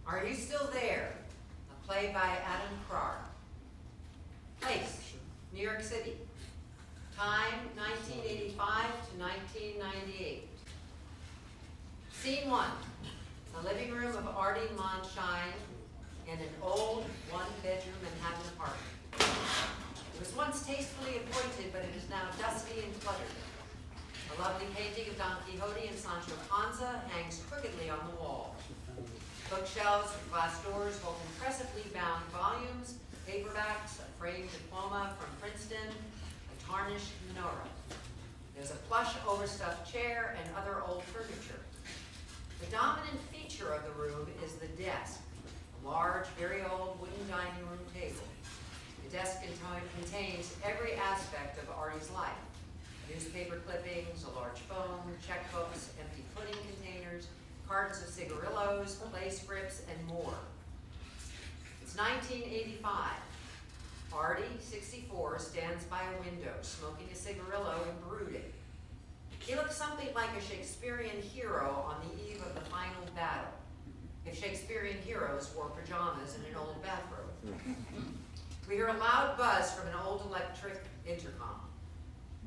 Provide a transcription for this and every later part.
Are You Still There? A play by Adam Kraar. Place, New York City. Time, 1985 to 1998. Scene 1, the living room of Artie Monshine in an old one-bedroom Manhattan apartment. It was once tastefully appointed, but it is now dusty and cluttered. A lovely painting of Don Quixote and Sancho Panza hangs crookedly on the wall. Bookshelves with glass doors hold impressively bound volumes, paperbacks, a framed diploma from Princeton, a tarnished menorah. There's a plush overstuffed chair and other old furniture. The dominant feature of the room is the desk, a large, very old wooden dining room table. The desk contains every aspect of Artie's life. Newspaper clippings, a large phone, checkbooks, empty pudding containers, cartons of cigarillos, play scripts, and more. It's 1985. Artie, 64, stands by a window, smoking a cigarillo and brooding. He looks something like a Shakespearean hero on the eve of the final battle, if Shakespearean heroes wore pajamas and an old bathrobe. We hear a loud buzz from an old electric intercom.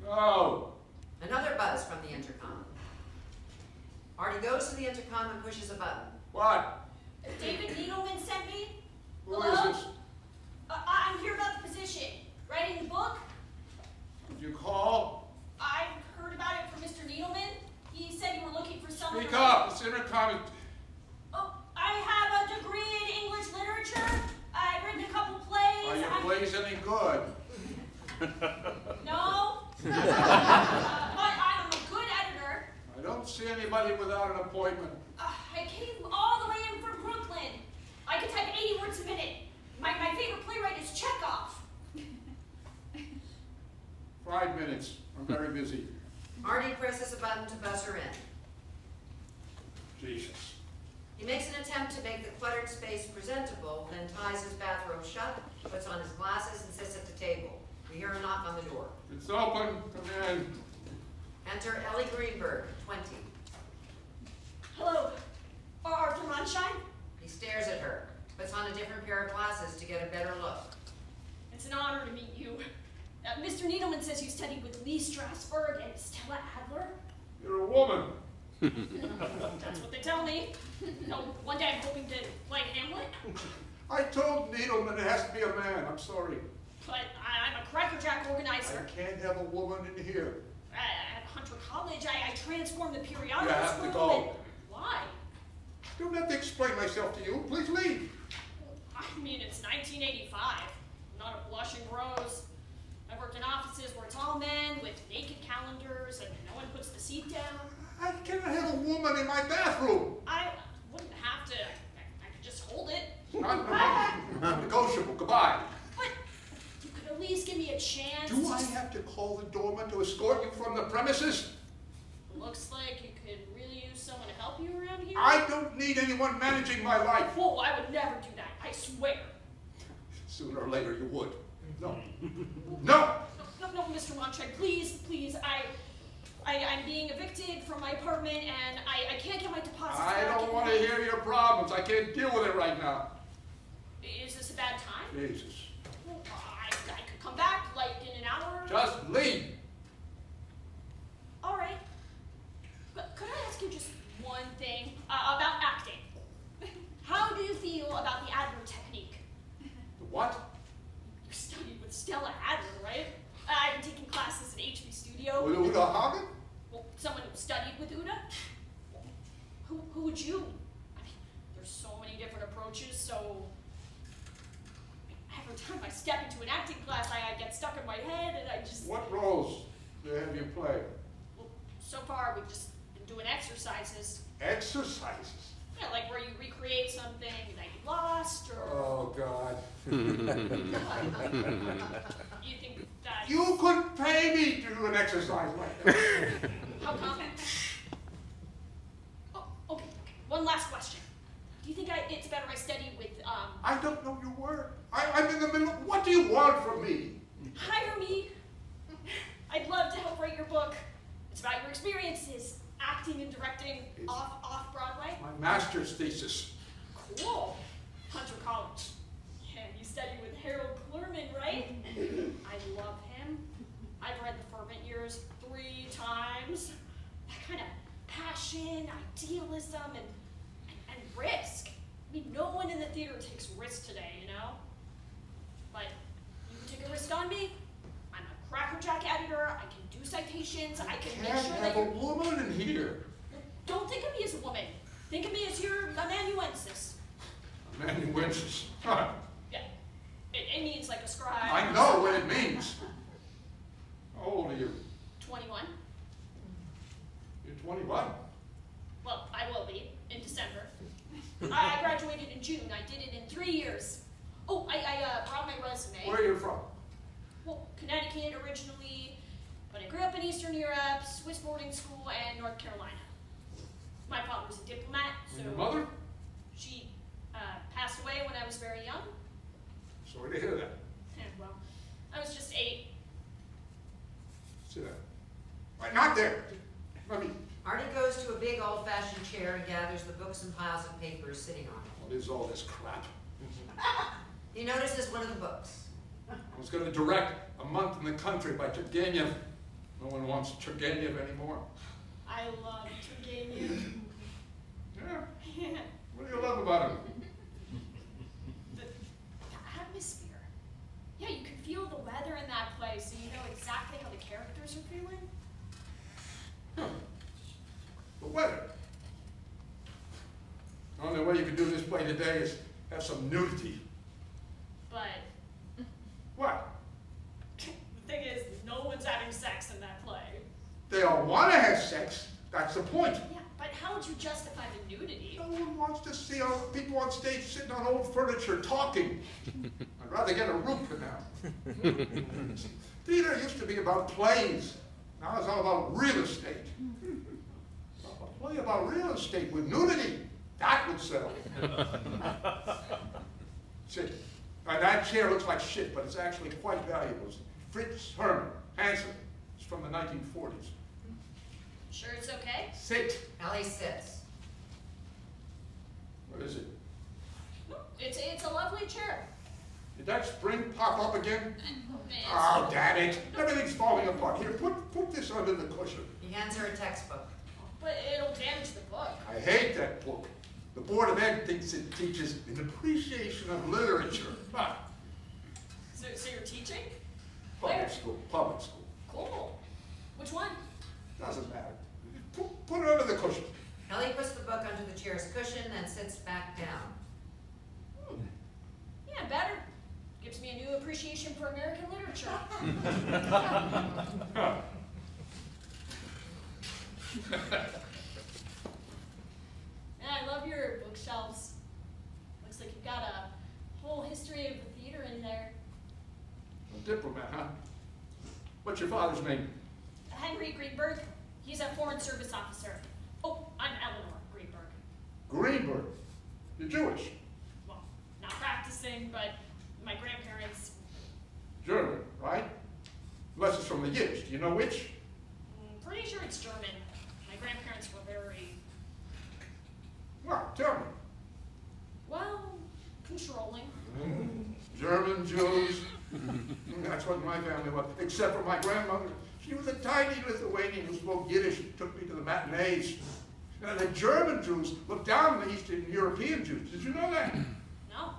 No! Another buzz from the intercom. Artie goes to the intercom and pushes a button. What? David Needleman sent me. Who Hello? is this? I'm here about the position. Writing the book. Did you call? I heard about it from Mr. Needleman. He said you were looking for someone. Speak up! It's intercom. Oh, I have a degree in English literature. I've written a couple plays. Are your plays any good? No. But I'm a good editor. I don't see anybody without an appointment. I came all the way in from Brooklyn. I can type 80 words a minute. My favorite playwright is Chekhov. 5 minutes. I'm very busy. Artie presses a button to buzz her in. Jesus. He makes an attempt to make the cluttered space presentable, then ties his bathrobe shut, puts on his glasses, and sits at the table. We hear a knock on the door. It's open. Come in. Enter Ellie Greenberg, 20. Hello, Arthur Monshine. He stares at her, puts on a different pair of glasses to get a better look. It's an honor to meet you. Mr. Needleman says you studied with Lee Strasberg and Stella Adler. You're a woman. That's what they tell me. No, one day I'm hoping to play Hamlet. I told Needleman it has to be a man. I'm sorry. But I'm a crackerjack organizer. I can't have a woman in here. At Hunter College, I transformed the You periodical have to room go. and- Why? I don't have to explain myself to you. Please leave. I mean, it's 1985. I'm not a blushing rose. I've worked in offices where it's all men with naked calendars and no one puts the seat down. I cannot have a woman in my bathroom. I wouldn't have to. I could just hold it. Non-negotiable. Goodbye. But you could at least give me a chance. Do I have to call the doorman to escort you from the premises? Looks like you could really use someone to help you around here. I don't need anyone managing my life. Whoa, I would never do that. I swear. Sooner or later you would. No. No! No, Mr. Monshine, please. I'm being evicted from my apartment and I can't get my deposits I back. don't want to hear your problems. I can't deal with it right now. Is this a bad time? Jesus. Well, I could come back like in an hour. Just leave. All right. But could I ask you just one thing about acting? How do you feel about the Adler technique? The what? You studied with Stella Adler, right? I've been taking classes at HB Studio. With Uda Hagen? Well, someone who studied with Uda? Who would you? I mean, there's so many different approaches, so every time I step into an acting class, I get stuck in my head and I just... What roles do they have you play? Well, so far we've just been doing exercises. Exercises? Yeah, like where you recreate something that you lost, or... Oh, God. You think that... You could pay me to do an exercise like that. How come? Oh, okay. One last question. Do you think it's better I study with, I don't know your word. I'm in the middle of... What do you want from me? Hire me. I'd love to help write your book. It's about your experiences, acting and directing off Broadway. My master's thesis. Cool. Oscars 3 times. That kind of passion, idealism, and risk. I mean, no one in the theater takes risk today, you know? But you can take a risk on me. I'm a crackerjack editor. I can do citations. I can make Can't sure have that a woman in here. Don't think of me as a woman. Think of me as your amanuensis. Amanuensis. Huh. Yeah. It means like a scribe. I know what it means. How old are you? 21. You're 21. Well, I will be in December. I graduated in June. I did it in 3 years. Oh, I brought my resume. Where are you from? Well, Connecticut originally, but I grew up in Eastern Europe, Swiss boarding school, and North Carolina. My father was a diplomat, so And your mother? she passed away when I was very young. Sorry to hear that. And, well, I was just 8. Sit down. Right, not there. Let me. Artie goes to a big old-fashioned chair and gathers the books and piles of papers sitting on it. What is all this crap? He notices one of the books. I was going to direct A Month in the Country by Turgenev. No one wants Turgenev anymore. I love Turgenev. Yeah. What do you love about him? The atmosphere. Yeah, you can feel the weather in that place, so you know exactly how the characters are feeling. Huh. The weather. The only way you can do this play today is have some nudity. But What? the thing is, no one's having sex in that play. They all want to have sex. That's the point. Yeah, but how would you justify the nudity? No one wants to see all people on stage sitting on old furniture talking. I'd rather get a root canal. Theater used to be about plays. Now it's all about real estate. A play about real estate with nudity. That would sell. Sit. That chair looks like shit, but it's actually quite valuable. It's Fritz Hermann, Hansen. It's from the 1940s. Sure it's okay? Sit. Ellie sits. What is it? It's a lovely chair. Did that spring pop up again? It's- Oh, damn it. Everything's falling apart. Here, put this under the cushion. He hands her a textbook. But it'll damage the book. I hate that book. The Board of Ed thinks it teaches an appreciation of literature. Ah, So you're teaching? public Where? school, public school. Cool. Which one? Doesn't matter. Put it under the cushion. Ellie puts the book under the chair's cushion and sits back down. Yeah, better. Gives me a new appreciation for American literature. Huh. And I love your bookshelves. Looks like you've got a whole history of the theater in there. A diplomat, huh? What's your father's name? Henry Greenberg. He's a foreign service officer. Oh, I'm Eleanor Greenberg. Greenberg. You're Jewish. Well, not practicing, but my grandparents. German, right? Unless it's from the Yiddish. Do you know which? Pretty sure it's German. My grandparents were very, Well, tell me. well, controlling. German Jews. That's what my family was, except for my grandmother. She was a tiny Lithuanian who spoke Yiddish and took me to the matinees. And the German Jews look down on the Eastern European Jews. Did you know that? No?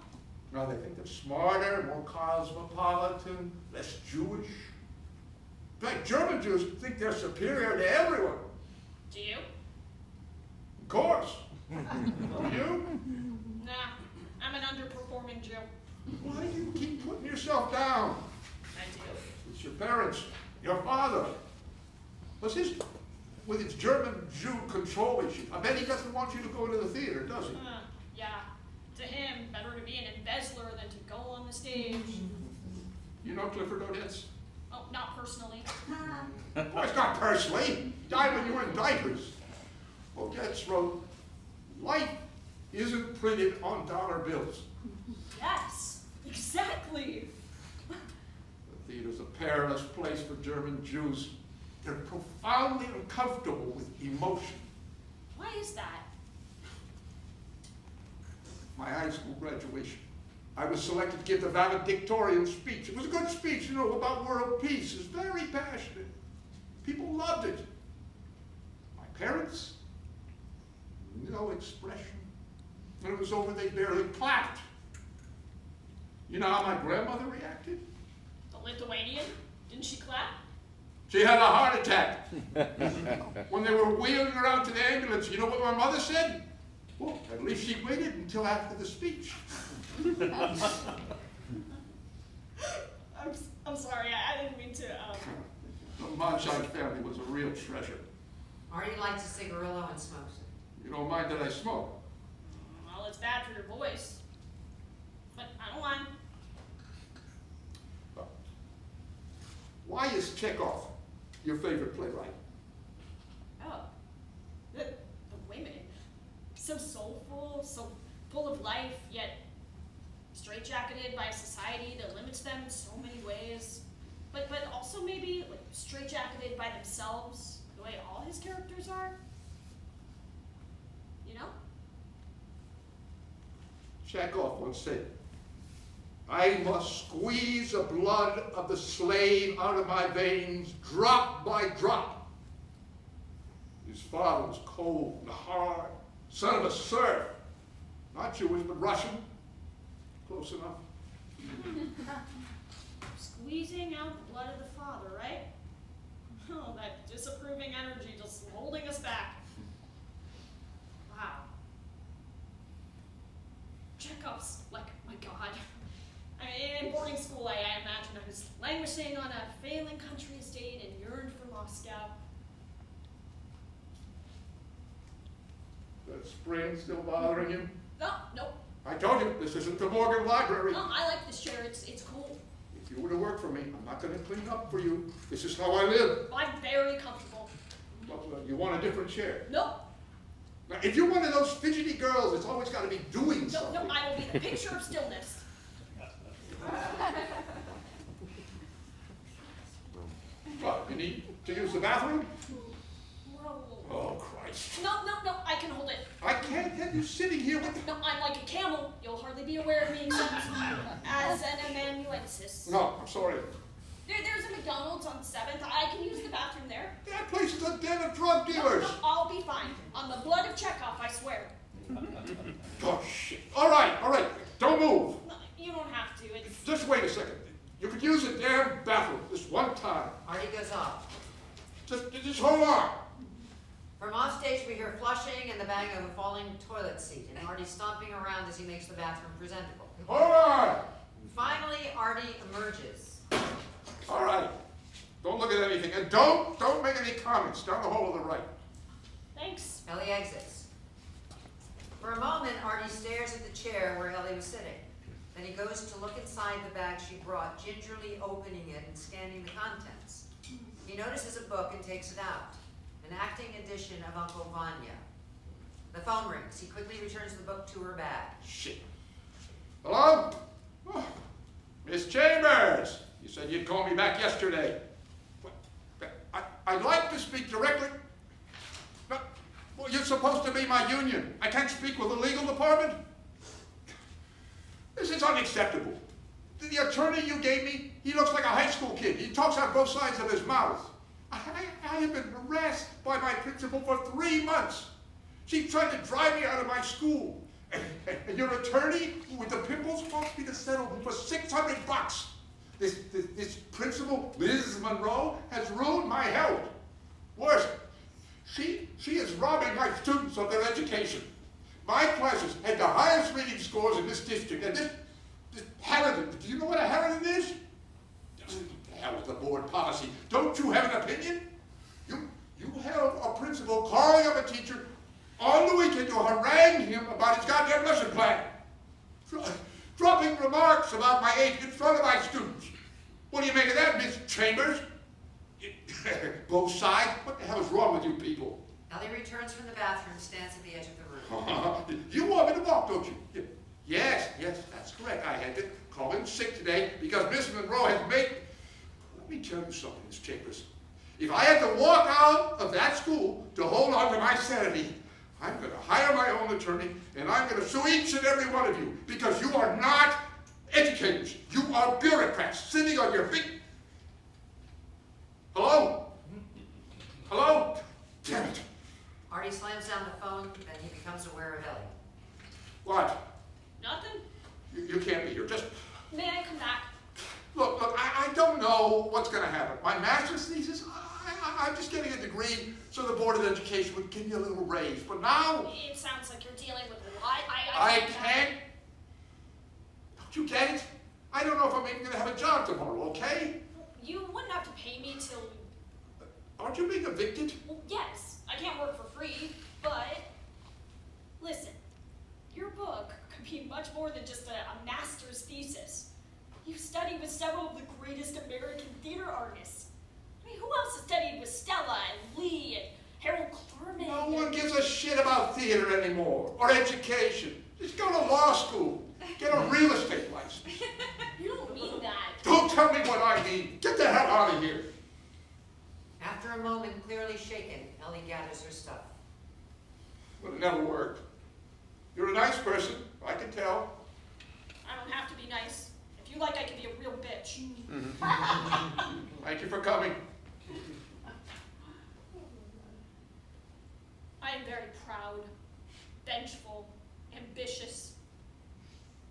No, they think they're smarter, more cosmopolitan, less Jewish. In fact, German Jews think they're superior to everyone. Do you? Of course. Do you? Nah, I'm an underperforming Jew. Why do you keep putting yourself down? I do. It's your parents, your father. What's his, with its German Jew control issue? I bet he doesn't want you to go to the theater, does he? Yeah. To him, better to be an embezzler than to go on the stage. You know Clifford Odets? Oh, not personally. Well, it's not personally. He died when you were in diapers. Odets wrote, life isn't printed on dollar bills. Yes, exactly. The theater's a perilous place for German Jews. They're profoundly uncomfortable with emotion. Why is that? My high school graduation, I was selected to give the valedictorian speech. It was a good speech, you know, about world peace. It was very passionate. was over, they barely clapped. You know how my grandmother reacted? The Lithuanian? Didn't she clap? She had a heart attack. When they were wheeling her out to the ambulance, you know what my mother said? Well, at least she waited until after the speech. I'm sorry, I didn't mean to, The Monshine family was a real treasure. Artie lights a cigarillo and smokes it. You don't mind that I smoke? Well, it's bad for your voice. But I don't mind. Why is Chekhov your favorite playwright? Oh. Wait a minute. So soulful, so full of life, yet straitjacketed by a society that limits them in so many ways. But also maybe like straitjacketed by themselves, the way all his characters are. You know? Chekhov once said, I must squeeze the blood of the slave out of my veins, drop by drop. His father was cold and hard, son of a serf, not Jewish, but Russian. Close enough. Squeezing out the blood of the father, right? Oh, that disapproving energy just holding us back. Wow. Chekhov's like, my God. I mean, in boarding school, I imagine I was languishing on a failing country estate and yearned for Moscow. The spring still bothering you? Nope. I told you, this isn't the Morgan Library. No, I like this chair. It's cool. If you were to work for me, I'm not going to clean up for you. This is how I live. I'm very comfortable. Well, you want a different chair? Nope. Now, if you're one of those fidgety girls that's always got to be doing No, something. I will be the picture of stillness. What, you need to use the bathroom? Whoa. Oh, Christ. No, I can hold it. I can't have you sitting here with... No, I'm like a camel. You'll hardly be aware of me except as an amanuensis. No, I'm sorry. There's a McDonald's on 7th. I can use the bathroom there. That place is a den of drug dealers. No, I'll be fine. On the blood of Chekhov, I swear. Oh, shit. All right. Don't move. No, you don't have to. It's... Just wait a second. You could use the damn bathroom this one time. Artie goes off. Just hold on. From offstage, we hear flushing and the bang of a falling toilet seat, and Artie stomping around as he makes the bathroom presentable. Hold on. Finally, Artie emerges. All right. Don't look at anything. And don't make any comments down the hall to the right. Thanks. Ellie exits. For a moment, Artie stares at the chair where Ellie was sitting. Then he goes to look inside the bag she brought, gingerly opening it and scanning the contents. He notices a book and takes it out. An acting edition of Uncle Vanya. The phone rings. He quickly returns the book to her bag. Shit. Hello? Oh, Miss Chambers. You said you'd call me back yesterday. I'd like to speak directly. No, well, you're supposed to be my union. I can't speak with the legal department. This is unacceptable. The attorney you gave me, he looks like a high school kid. He talks out both sides of his mouth. I have been harassed by my principal for 3 months. She tried to drive me out of my school. And your attorney with the pimples wants me to settle for $600. This principal, Liz Monroe, has ruined my health. Worse, she is robbing my students of their education. My classes had the highest reading scores in this district, and this Harridan, do you know what a Harridan is? Hell with the board policy. Don't you have an opinion? You have a principal calling up a teacher on the weekend to harangue him about his goddamn lesson plan. Dropping remarks about my age in front of my students. What do you make of that, Miss Chambers? Both sides? What the hell is wrong with you people? Ellie returns from the bathroom, stands at the edge of the room. You want me to walk, don't you? Yes, that's correct. I had to call in sick today because Miss Monroe has made... Let me tell you something, Miss Chambers. If I had to walk out of that school to hold on to my sanity, I'm going to hire my own attorney and I'm going to sue each and every one of you because you are not educators. You are bureaucrats sitting on your feet. Hello? Hello? Damn it. Artie slams down the phone, then he becomes aware of Ellie. What? degree so the Board of Education would give you a little raise. But now, It sounds like you're dealing with a lot. I can't. Don't you get it? I don't know if I'm even going to have a job tomorrow, okay? You wouldn't have to pay me till... Aren't you being evicted? Well, yes, I can't work for free, but... Listen, your book could be much more than just a master's thesis. You studied with several of the greatest American theater artists. I mean, who else has studied with Stella and Lee and Harold Clurman? No one gives a shit about theater anymore, or education. Just go to law school. Get a real estate license. You don't mean that. Don't tell me what I mean. Get the hell out of here. After a moment, clearly shaken, Ellie gathers her stuff. But it never worked. You're a nice person, I can tell. I don't have to be nice. If you like, I can be a real bitch. Thank you for coming. I am very proud, vengeful, ambitious,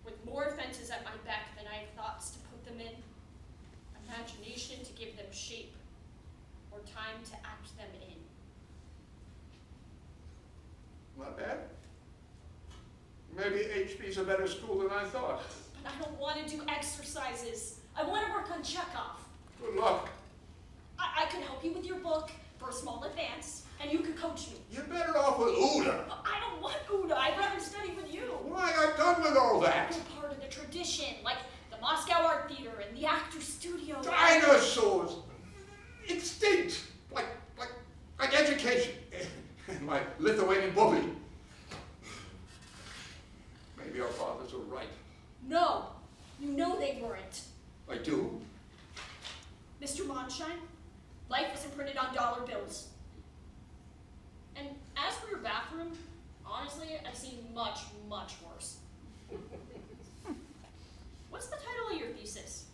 with more fences at my back than I have thoughts to put them in, imagination to give them shape, or time to act them in. Not bad. Maybe HB's a better school than I thought. But I don't want to do exercises. I want to work on Chekhov. Good luck. I could help you with your book for a small advance, and you could coach me. You're better off with Uda. I don't want Uda. I'd rather study with you. Why, I'm done with all that. You're part of the tradition, like the Moscow Art Theater and the Actors Studio. Dinosaurs. Extinct. Like education. And my Lithuanian bully. Maybe our fathers are right. No, you know they weren't. I do. Mr. Monshine, life isn't printed on dollar bills. And as for your bathroom, honestly, I've seen much, much worse. What's the title of your thesis?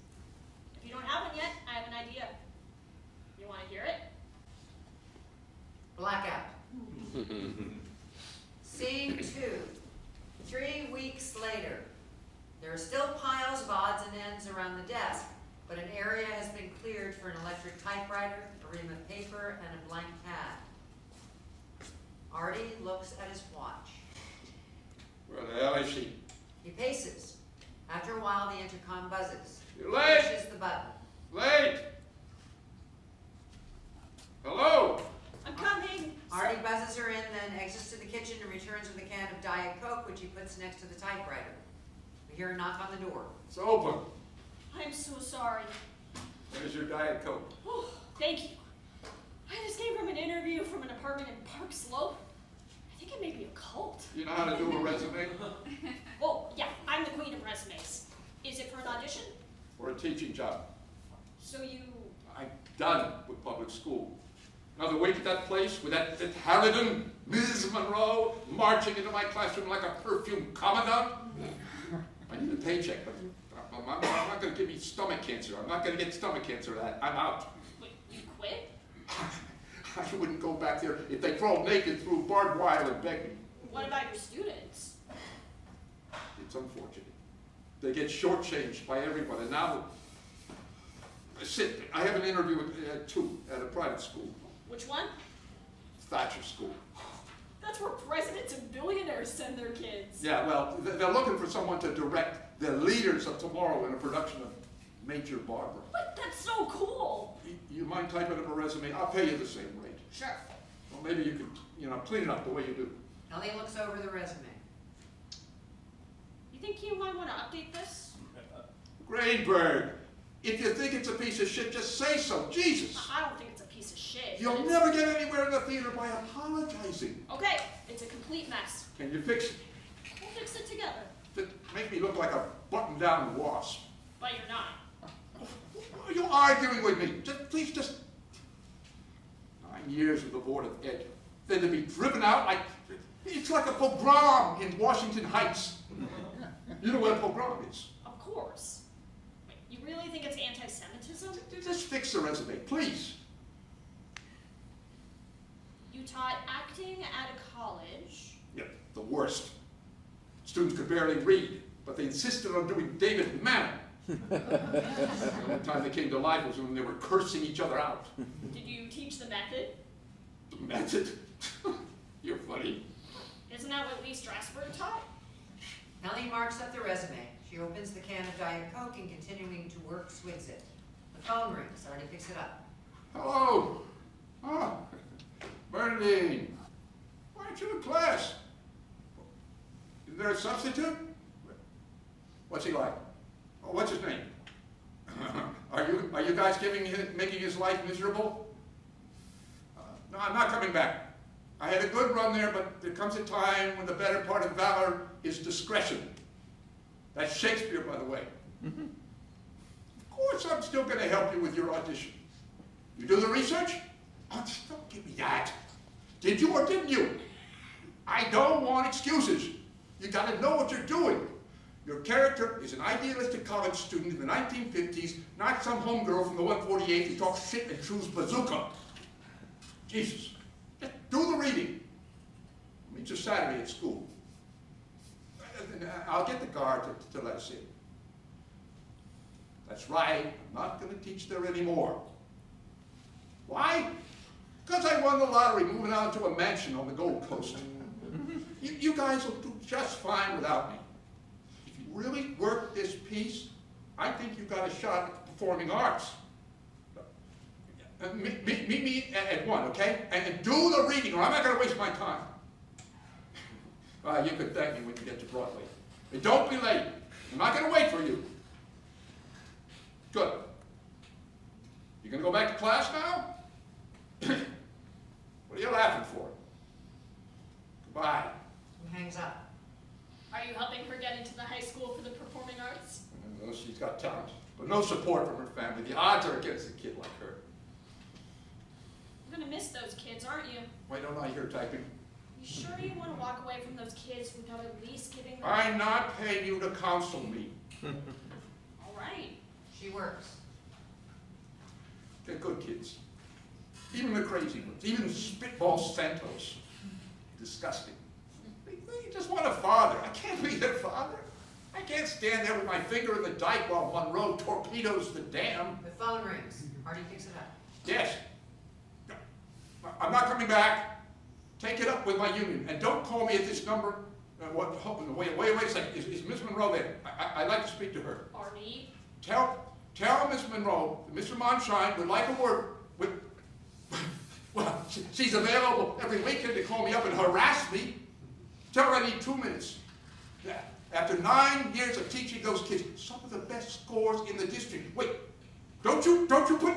If you don't have one yet, I have an idea. You want to hear it? Blackout. Scene 2. 3 weeks later. There are still piles of odds and ends around the desk, but an area has been cleared for an electric typewriter, a ream of paper, and a blank pad. Artie looks at his watch. Where the hell is she? He paces. After a while, the intercom buzzes. You're late. He pushes the button. Late. Hello. I'm coming. Artie buzzes her in, then exits to the kitchen and returns with a can of Diet Coke, which he puts next to the typewriter. We hear a knock on the door. It's open. I'm so sorry. There's your Diet Coke. Oh, thank you. I just came from an interview from an apartment in Park Slope. I think it may be a cult. You know how to do a resume? Oh, yeah, I'm the queen of resumes. Is it for an audition? Or a teaching job? So you... I'm done with public school. Another week at that place with that Harridan, Ms. Monroe, marching into my classroom like a perfume commandant. I need a paycheck, but I'm not going to give me stomach cancer. I'm not going to get stomach cancer of that. I'm out. Wait, you quit? I wouldn't go back there if they crawled naked through barbed wire and begged me. What about your students? It's unfortunate. They get shortchanged by everyone, and now... I have an interview at 2 at a private school. Which one? Thatcher School. That's where presidents and billionaires send their kids. Yeah, well, they're looking for someone to direct the leaders of tomorrow in a production of Major Barbara. But that's so cool. You mind typing up a resume? I'll pay you the same rate. Sure. Well, maybe you could, clean it up the way you do. Ellie looks over the resume. You think you might want to update this? Greenberg, if you think it's a piece of shit, just say so. Jesus. I don't think it's a piece of shit. You'll but it's... never get anywhere in the theater by apologizing. Okay, it's a complete mess. Can you fix it? We'll fix it together. Make me look like a button-down wasp. But you're not. Are you arguing with me? Please just... 9 years with the Board of Ed. Then to be driven out like... It's like a pogrom in Washington Heights. You know what a pogrom is? Of course. Wait, you really think it's anti-Semitism? Just fix the resume, please. You taught acting at a college. Yeah, the worst. Students could barely read, but they insisted on doing David Mamet. The only time they came to life was when they were cursing each other out. Did you teach the method? The method? You're funny. Isn't that what Lee Strasberg taught? Ellie marks up the resume. She opens the can of Diet Coke and continuing to work, swigs it. The phone rings. Artie picks it up. Hello. Ah, Bernadine. Why aren't you in class? Is there a substitute? What's he like? Oh, what's his name? Are you guys making his life miserable? No, I'm not coming back. I had a good run there, but there comes a time when the better part of valor is discretion. That's Shakespeare, by the way. Of course, I'm still going to help you with your audition. You do the research? Oh, just don't give me that. Did you or didn't you? I don't want excuses. You got to know what you're doing. Your character is an idealistic college student in the 1950s, not some homegirl from the 148 who talks shit and chews bazooka. Jesus. Just do the reading. Meet you Saturday at school. I'll get the guard to let us in. That's right. I'm not going to teach there anymore. Why? Because I won the lottery moving out to a mansion on the Gold Coast. You guys will do just fine without me. If you really work this piece, I think you've got a shot at performing arts. Meet me at 1, okay? And do the reading, or I'm not going to waste my time. You can thank me when you get to Broadway. And don't be late. I'm not going to wait for you. Good. You going to go back to class now? What are you laughing for? Goodbye. He hangs up. Are you helping her get into the high school for the performing arts? Well, she's got talent, but no support from her family. The odds are against a kid like her. You're gonna miss those kids, aren't you? Why don't I hear typing? You sure you want to walk away from those kids without at least giving them... I'm not paying you to counsel me. All right. She works. They're good kids. Even the crazy ones. Even Spitball Santos. Disgusting. They just want a father. I can't be their father. I can't stand there with my finger in the dike while Monroe torpedoes the dam. The phone rings. Artie picks it up. Yes. I'm not coming back. Take it up with my union. And don't call me at this number. Wait a second. Is Miss Monroe there? I'd like to speak to her. Artie? Tell Miss Monroe that Mr. Monshine would like a word with... Well, she's available every weekend to call me up and harass me. Tell her I need 2 minutes. After 9 years of teaching those kids, some of the best scores in the district. Wait, don't you put...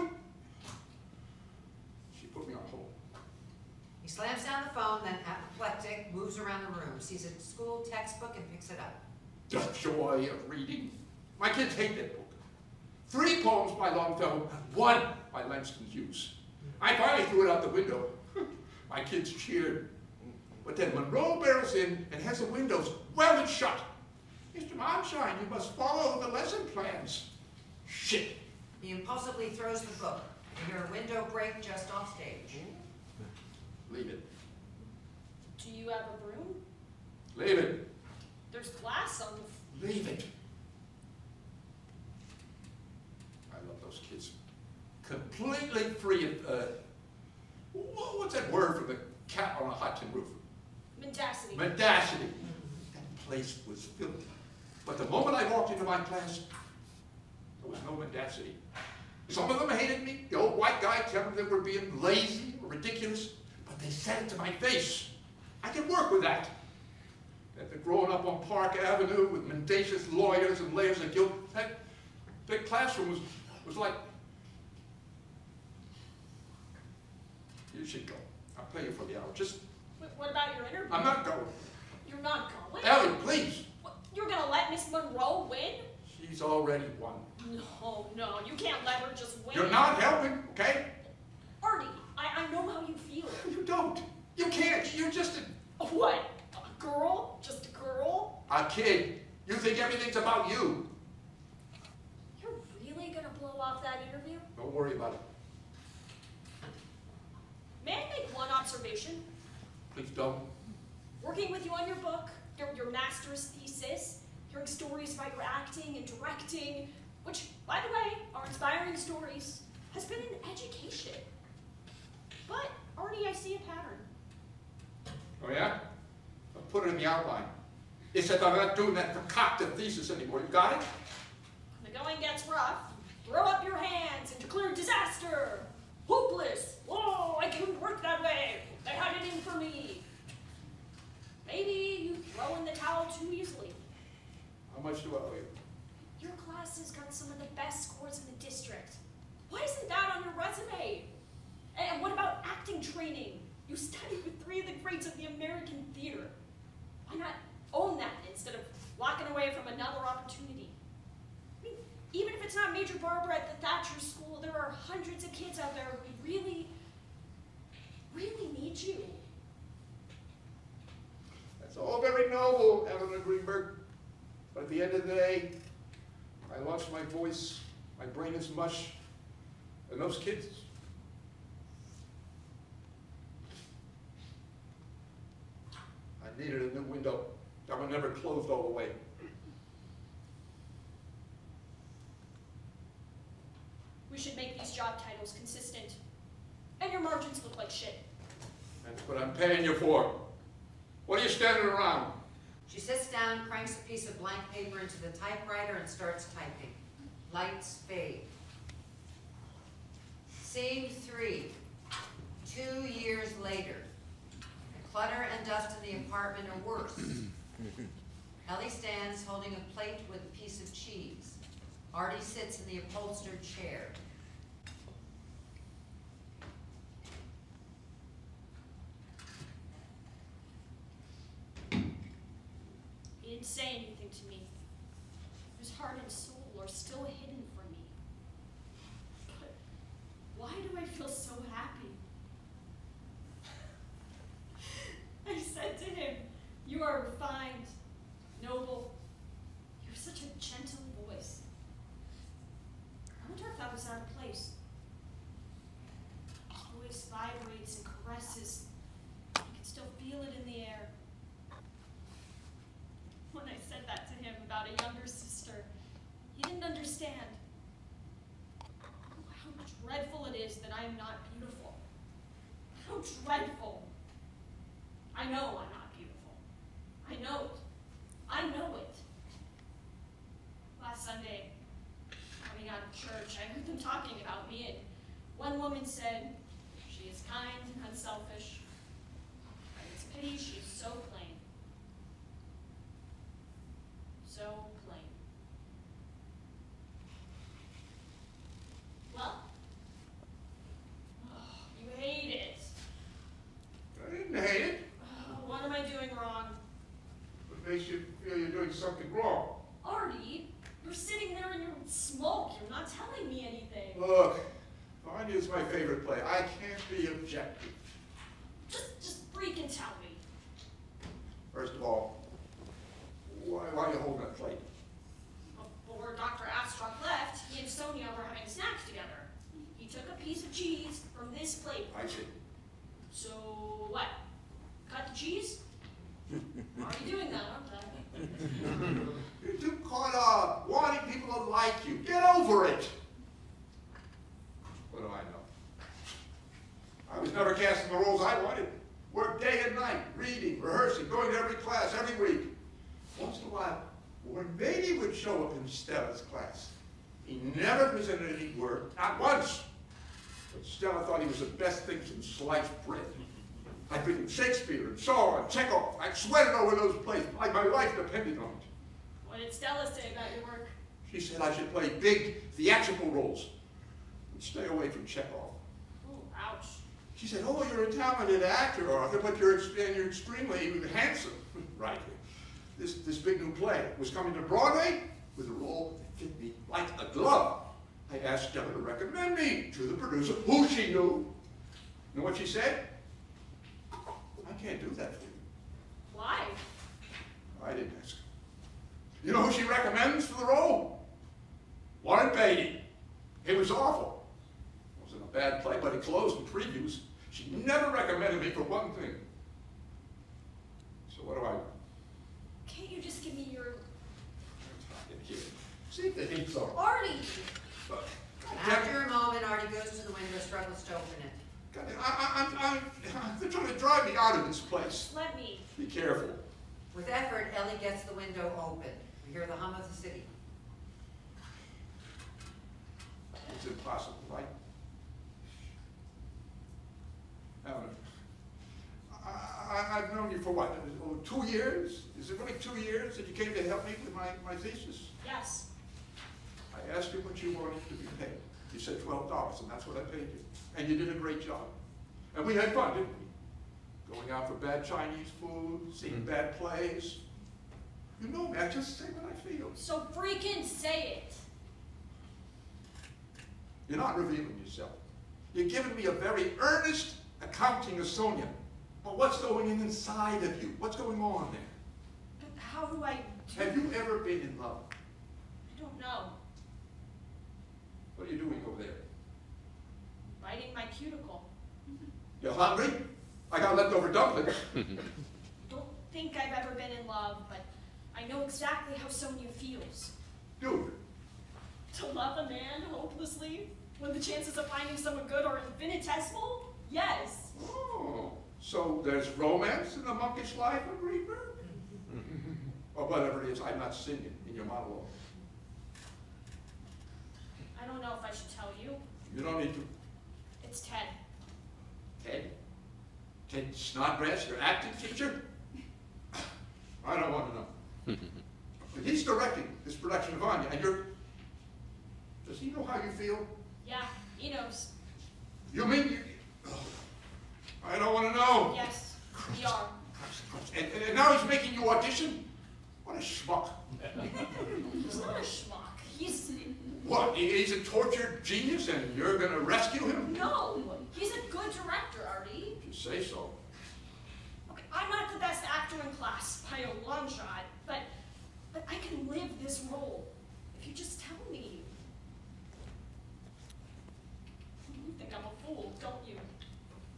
She put me on hold. He slams down the phone, then apoplectic, moves around the room, sees a school textbook and picks it up. The joy of reading. My kids hate that book. 3 poems by Longfellow, 1 by Langston Hughes. I finally threw it out the window. My kids cheered. But then Monroe barrels in and has the windows welded shut. Mr. Monshine, you must follow the lesson plans. Shit. He impulsively throws the book. You hear a window break just off stage. Leave it. Do you have a broom? Leave it. There's glass on the... Leave it. I love those kids. Completely free of, what's that word for the cat on a hot tin roof? Mendacity. Mendacity. That place was filthy. But the moment I walked into my class, there was no mendacity. Some of them hated me. The old white guy telling them they were being lazy or ridiculous. But they said it to my face. I could work with that. After growing up on Park Avenue with mendacious lawyers and layers of guilt, that classroom was like... You should go. I'll pay you for the hour. Just... What about your interview? I'm not going. You're not going? Ellie, please. What, you're gonna let Miss Monroe win? She's already won. No, you can't let her just win. You're not helping, okay? Artie, I know how you feel. You don't. You can't. You're just A what? A girl? Just a girl? a kid. You think everything's about you. You're really gonna blow off that interview? Don't worry about it. May I make one observation? Please don't. Working with you on your book, your master's thesis, hearing stories about your acting and directing, which, by the way, are inspiring stories, has been an education. But, Artie, I see a put it in the outline. It said I'm not doing that concocted thesis anymore. You got it? When the going gets rough, throw up your hands and declare disaster. Hopeless. Whoa, I couldn't work that way. They had it in for me. Maybe you throw in the towel too easily. How much do I owe you? Your class has got some of the best scores in the district. Why isn't that on your resume? And what about acting training? You studied with 3 of the greats of the American theater. Why not own that instead of walking away from another opportunity? I mean, even if it's not Major Barber at the Thatcher School, there are hundreds of kids out there who really, really need you. That's all very noble, Eleanor Greenberg. But at the end of the day, I lost my voice, my brain is mush, and those kids. I needed a new window that were never closed all the way. We should make these job titles consistent. And your margins look like shit. That's what I'm paying you for. What are you standing around? She sits down, cranks a piece of blank paper into the typewriter and starts typing. Lights fade. Scene 3. 2 years later. The clutter and dust in the apartment are worse. Ellie stands holding a plate with a piece of cheese. Artie sits in the upholstered chair. He didn't say anything to me. His heart and soul are still hidden from me. But why do I feel so happy? I said to him, "You are refined, noble. You have such a gentle voice." I wonder if that was out of place. His voice vibrates and caresses. I can still feel it in the air. When I said that to him about a younger sister, he didn't understand. Oh, how dreadful it is that I am not beautiful. How dreadful. I know I'm not beautiful. I know it. I know it. Last Sunday, coming out of church, I heard them talking about me, and one woman said, "She is kind and unselfish. But it's a pity she's so plain. So plain." Well, you hate it. I didn't hate it. What am I doing wrong? What makes you feel you're doing something wrong? Artie, you're sitting there in your smoke. You're not telling me anything. Look, Artie is my favorite play. I can't be objective. Just freaking tell me. First of all, why are you holding that plate? Before Dr. Abstract left, he and Sonia were having snacks together. He took a piece of cheese from this plate. I see. So what? Cut the cheese? Already doing that, aren't I? You're too caught up wanting people to like you. Get over it. What do I know? I was never casting the roles I wanted. Worked day and night, reading, rehearsing, going to every class every week. Once in a while, Warren Beatty would show up in Stella's class. He never presented any work, not once. But Stella thought he was the best thing since sliced bread. I'd been in Shakespeare and Shaw and Chekhov. I'd sweated over those plays like my life depended on it. What did Stella say about your work? She said I should play big theatrical roles and stay away from Chekhov. Ooh, ouch. She said, "Oh, you're a talented actor, Arthur, but you're extremely handsome." Right. This big new play was coming to Broadway with a role that fit me like a glove. I asked Stella to recommend me to the producer, who she knew. You know what she said? "I can't do that for you." Why? I didn't ask her. You know who she recommends for the role? Warren Beatty. It was awful. It wasn't a bad play, but it closed in previews. She never recommended me for one thing. So what do I do? Can't you just give me your... See if the heat's on. Artie! After a moment, Artie goes to the window, struggles to open it. They're trying to drive me out of this place. Let me. Be careful. With effort, Ellie gets the window open. We hear the hum of the city. It's impossible, right? Ellen, I've known you for what, 2 years? Is it really 2 years that you came to help me with my thesis? Yes. I asked you what you wanted to be paid. You said $12, and that's what I paid you. And you did a great job. And we had fun, didn't we? Going out for bad Chinese food, seeing bad plays. You know me, I just say what I feel. So freaking say it. You're not revealing yourself. You're giving me a very earnest accounting of Sonia. But what's going on inside of you? What's going on there? But how do I do? Have you ever been in love? I don't know. What are you doing over there? Biting my cuticle. You're hungry? I got leftover dumplings. Don't think I've ever been in love, but I know exactly how Sonia feels. Dude, To love a man hopelessly, when the chances of finding someone good are infinitesimal? Yes. oh, so there's romance in the monkish life of Greenberg? Or whatever it is, I'm not singing in your monologue. I don't know if I should tell you. You don't need to. It's Ted. Ted? Ted Snodgrass, your acting teacher? I don't want to know. But he's directing this production of Anya, and you're... Does he know how you feel? Yeah, he knows. You mean you... Oh, I don't want to know. Yes, we are. And now he's making you audition? What a schmuck. He's not a schmuck. He's... What, he's a tortured genius and you're going to rescue him? No! He's a good director, Artie. If you say so. Okay, I'm not the best actor in class by a long shot, but I can live this role. If you just tell me. You think I'm a fool, don't you?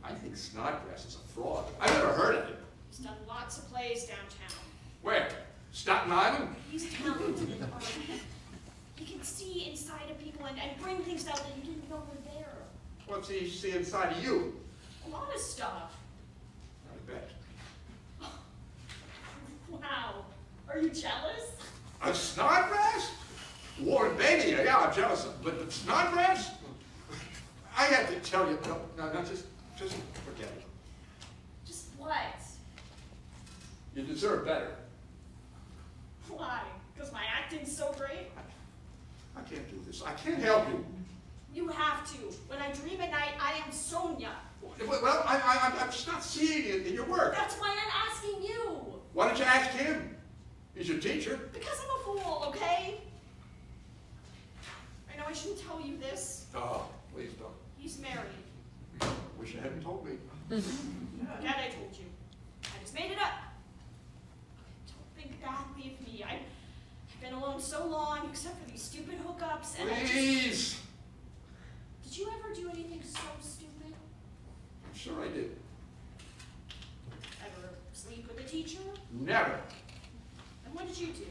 I think Snodgrass is a fraud. I've never heard of him. He's done lots of plays downtown. Where? Staten Island? He's talented, Artie. He can see inside of people and bring things out that you didn't know were there. What's he see inside of you? A lot of stuff. I bet. Wow. Are you jealous? A Snodgrass? Warren Beatty, yeah, I'm jealous of. But Snodgrass? I have to tell you, no, just forget it. Just what? You deserve better. Why? Because my acting's so great? I can't do this. I can't help you. You have to. When I dream at night, I am Sonia. Well, I'm just not seeing it in your work. That's why I'm asking you. Why don't you ask him? He's your teacher. Because I'm a fool, okay? I know I shouldn't tell you this. Oh, please don't. He's married. Wish you hadn't told me. Forget I told you. I just made it up. Don't think badly of me. I've been alone so long, except for these stupid hookups, and Please! Did you ever do anything so stupid? I'm sure I did. Ever sleep with a teacher? Never. And what did you do?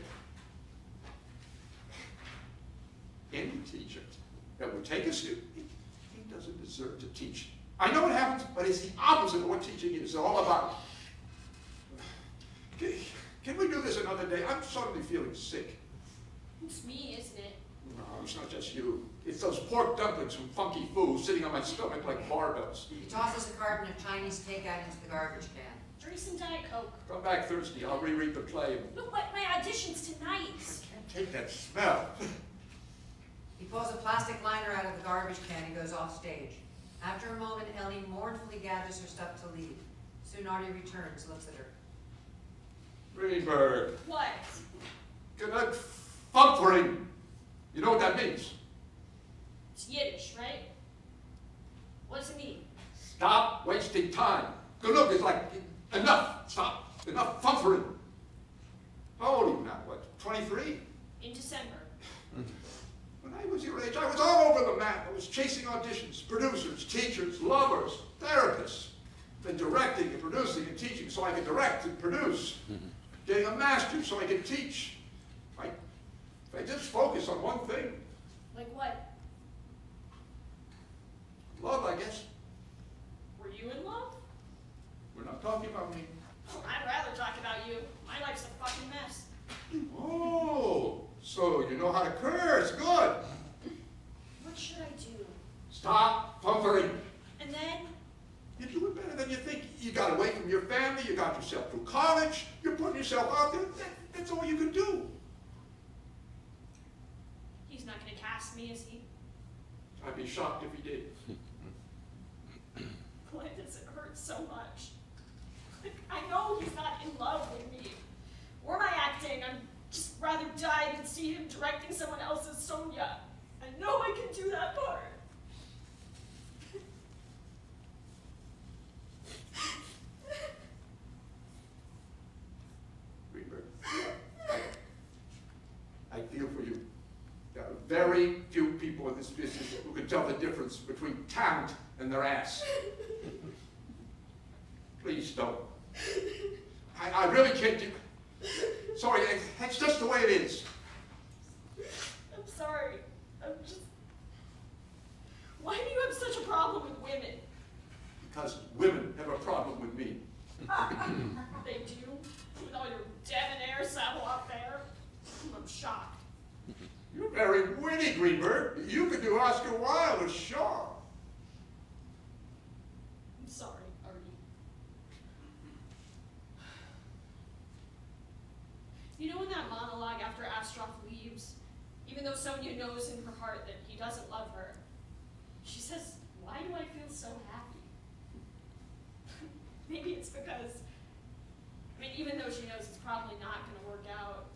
Any teacher that would take a student, he doesn't deserve to teach. I know it happens, but it's the opposite of what teaching is all about. Can we do this another day? I'm suddenly feeling sick. It's me, isn't it? No, it's not just you. It's those pork dumplings from Funky Foo sitting on my stomach like barbells. He tosses a carton of Chinese takeout into the garbage can. Drink some Diet Coke. Come back Thursday. I'll reread the play. Look, my audition's tonight. I can't take that smell. He pulls a plastic liner out of the garbage can and goes off stage. After a moment, Ellie mournfully gathers her stuff to leave. Soon Artie returns, looks at her. Greenberg. What? Good fumpering. You know what that means? It's Yiddish, right? What does it mean? Stop wasting time. Good look, it's like, enough. Stop. Enough fumpering. How old are you now? What, 23? In December. When I was your age, I was all over the map. I was chasing auditions, producers, teachers, lovers, therapists. Then directing and producing and teaching so I could direct and produce. Getting a master's so I could teach. If I just focus on one thing. Like what? Love, I guess. Were you in love? We're not talking about me. I'd rather talk about you. I'm life's a fucking mess. Oh, so you know how to curse. Good. What should I do? Stop pumpering. And then, You're doing better than you think. You got away from your family. You got yourself through college. You're putting yourself out there. That's all you can do. he's not gonna cast me, is he? I'd be shocked if he did. Why does it hurt so much? Like, I know he's not in love with me. Or my acting. I'd just rather die than see him directing someone else's Sonia. I know I can do that part. Greenberg, I feel for you. There are very few people in this business who can tell the difference between talent and their ass. Please don't. I really can't do. Sorry, that's just the way it is. I'm sorry. I'm just... Why do you have such a problem with women? Because women have a problem with me. They do? With all your debonair savoir faire? I'm shocked. You're very witty, Greenberg. You could do Oscar Wilde or Shaw. I'm sorry, Artie. You know in that monologue after Astroff leaves, even though Sonia knows in her heart that he doesn't love her, she says, "Why do I feel so happy?" Maybe it's because, even though she knows it's probably not going to work out,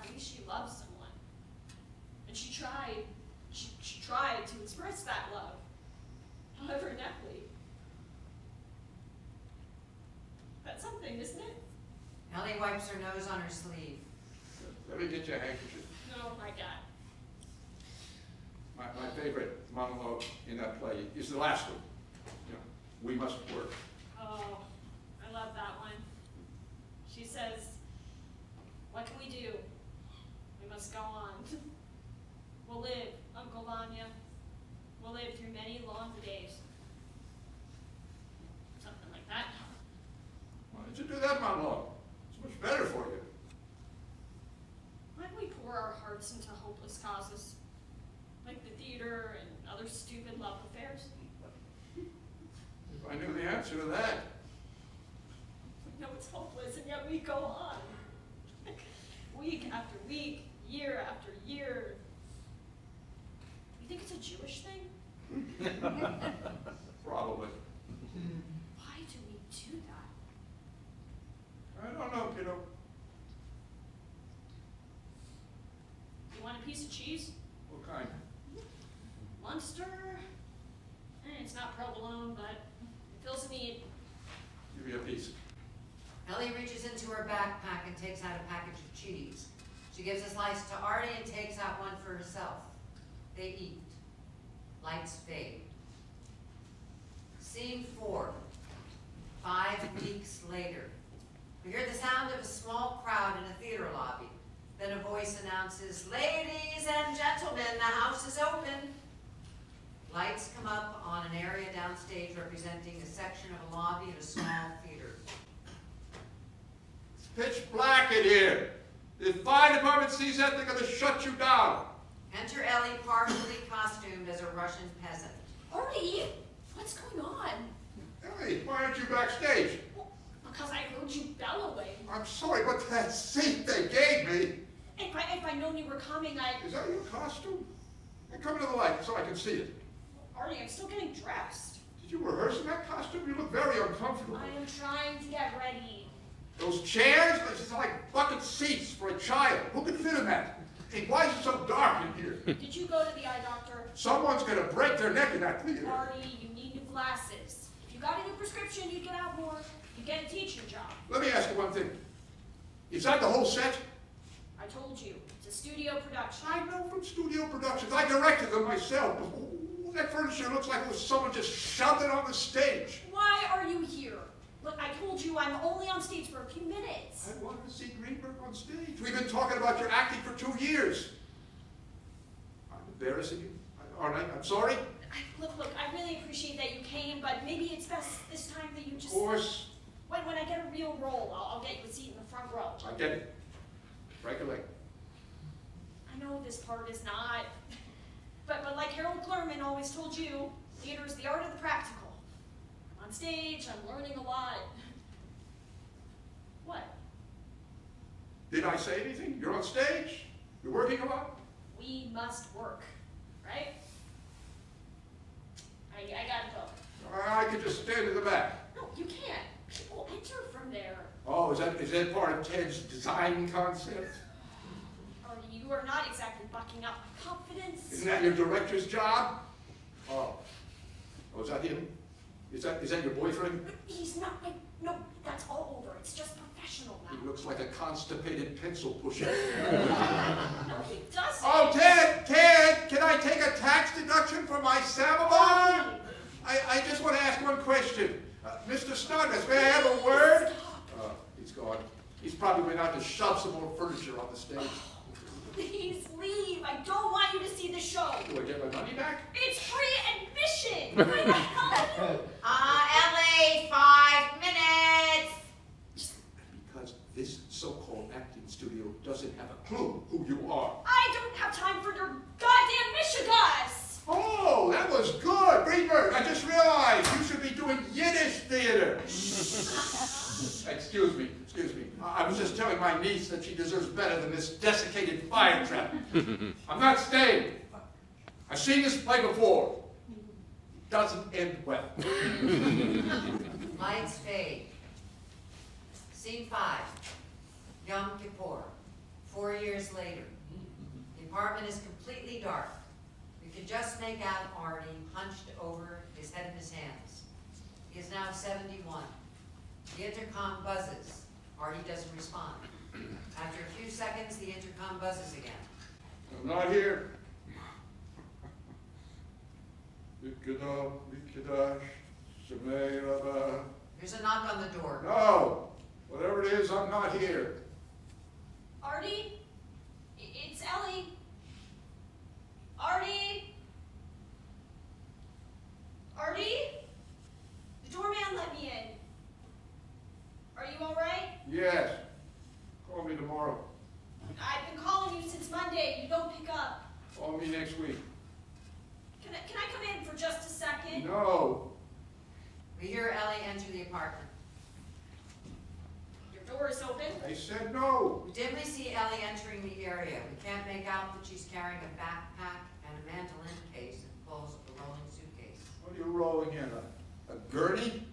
at least she loves someone. And she tried to express that love, however ineptly. That's something, isn't it? Ellie wipes her nose on her sleeve. Let me get your handkerchief. Oh my God. My favorite monologue in that play is the last one. You know, we must work. Oh, I love that one. She says, "What can we do? We must go on. We'll live, Uncle Vanya. We'll live through many long days." Something like that. Why did you do that monologue? It's much better for you. Why don't we pour our hearts into hopeless causes? Like the theater and other stupid love affairs? If I knew the answer to that. We know it's hopeless, and yet we go on. Week after week, year after year. You think it's a Jewish thing? Probably. Why do we do that? I don't know, kiddo. You want a piece of cheese? What kind? Munster? It's not provolone, but it fills a need. Give me a piece. Ellie reaches into her backpack and takes out a package of cheese. She gives a slice to Artie and takes out one for herself. They eat. Lights fade. Scene 4. 5 weeks later. We hear the sound of a small crowd in a theater lobby. Then a voice announces, "Ladies and gentlemen, the house is open." Lights come up on an area downstage representing a section of a lobby in a small theater. It's pitch black in here. If the fire department sees that, they're going to shut you down. Enter Ellie, partially costumed as a Russian peasant. Artie, what's going on? Ellie, why aren't you backstage? Well, because I heard you bellowing. I'm sorry, but that seat they gave me. If I'd known you were coming, Is that your costume? Hey, come to the light so I can see it. Artie, I'm still getting dressed. Did you rehearse in that costume? You look very uncomfortable. I am trying to get ready. Those chairs, they're just like bucket seats for a child. Who can fit in that? Hey, why is it so dark in here? Did you go to the eye doctor? Someone's going to break their neck in that theater. Artie, you need new glasses. If you got a new prescription, you'd get out more. You'd get a teaching job. Let me ask you one thing. Is that the whole set? I told you, it's a studio production. I know from studio productions. I directed them myself. That furniture looks like it was someone just shoved it on the stage. Why are you here? Look, I told you I'm only on stage for a few minutes. I wanted to see Greenberg on stage. We've been talking about your acting for 2 years. I'm embarrassing you. Aren't I? I'm sorry. Look, I really appreciate that you came, but maybe it's best this time that you just... Of course. When I get a real role, I'll get you a seat in the front row. I get it. Break a leg. I know this part is not, but like Harold Clurman always told you, theater is the art of the practical. I'm on stage, I'm learning a lot. What? Did I say anything? You're on stage? You're working a lot? We must work, right? I gotta go. I could just stand in the back. No, you can't. People enter from there. Oh, is that part of Ted's design concept? Artie, you are not exactly bucking up my confidence. Isn't that your director's job? Oh, is that him? Is that your boyfriend? He's not, no, that's all over. It's just professional now. He looks like a constipated pencil pusher. No, he doesn't. Oh, Ted, can I take a tax deduction for my Samovar? I just want to ask one question. Mr. Snodgrass, may I have a word? He's gone. He's probably went out to shove some more furniture on the stage. Please leave. I don't want you to see the show. Do I get my money back? It's free admission. Where the hell? Ellie, 5 minutes. Because this so-called acting studio doesn't have a clue who you are. I don't have time for your goddamn Michigas. Oh, that was good. Greenberg, I just realized you should be doing Yiddish theater. Excuse me. I was just telling my niece that she deserves better than this desiccated fire trap. I'm not staying. I've seen this play before. It doesn't end well. Lights fade. Scene 5. Yom Kippur. 4 years later. The apartment is completely dark. You can just make out Artie hunched over, his head in his hands. He is now 71. The intercom buzzes. Artie doesn't respond. After a few seconds, the intercom buzzes again. I'm not here. Mikdash, Shemei Rabbah. There's a knock on the door. No, whatever it is, I'm not here. Artie? It's Ellie. Artie? Artie? The doorman let me in. Are you all right? Yes. Call me tomorrow. I've been calling you since Monday. You don't pick up. Call me next week. Can I come in for just a second? No. We hear Ellie enter the apartment. Your door is open. I said no. We dimly see Ellie entering the area. We can't make out that she's carrying a backpack and a mandolin case and pulls a rolling suitcase. What are you rolling in? A gurney?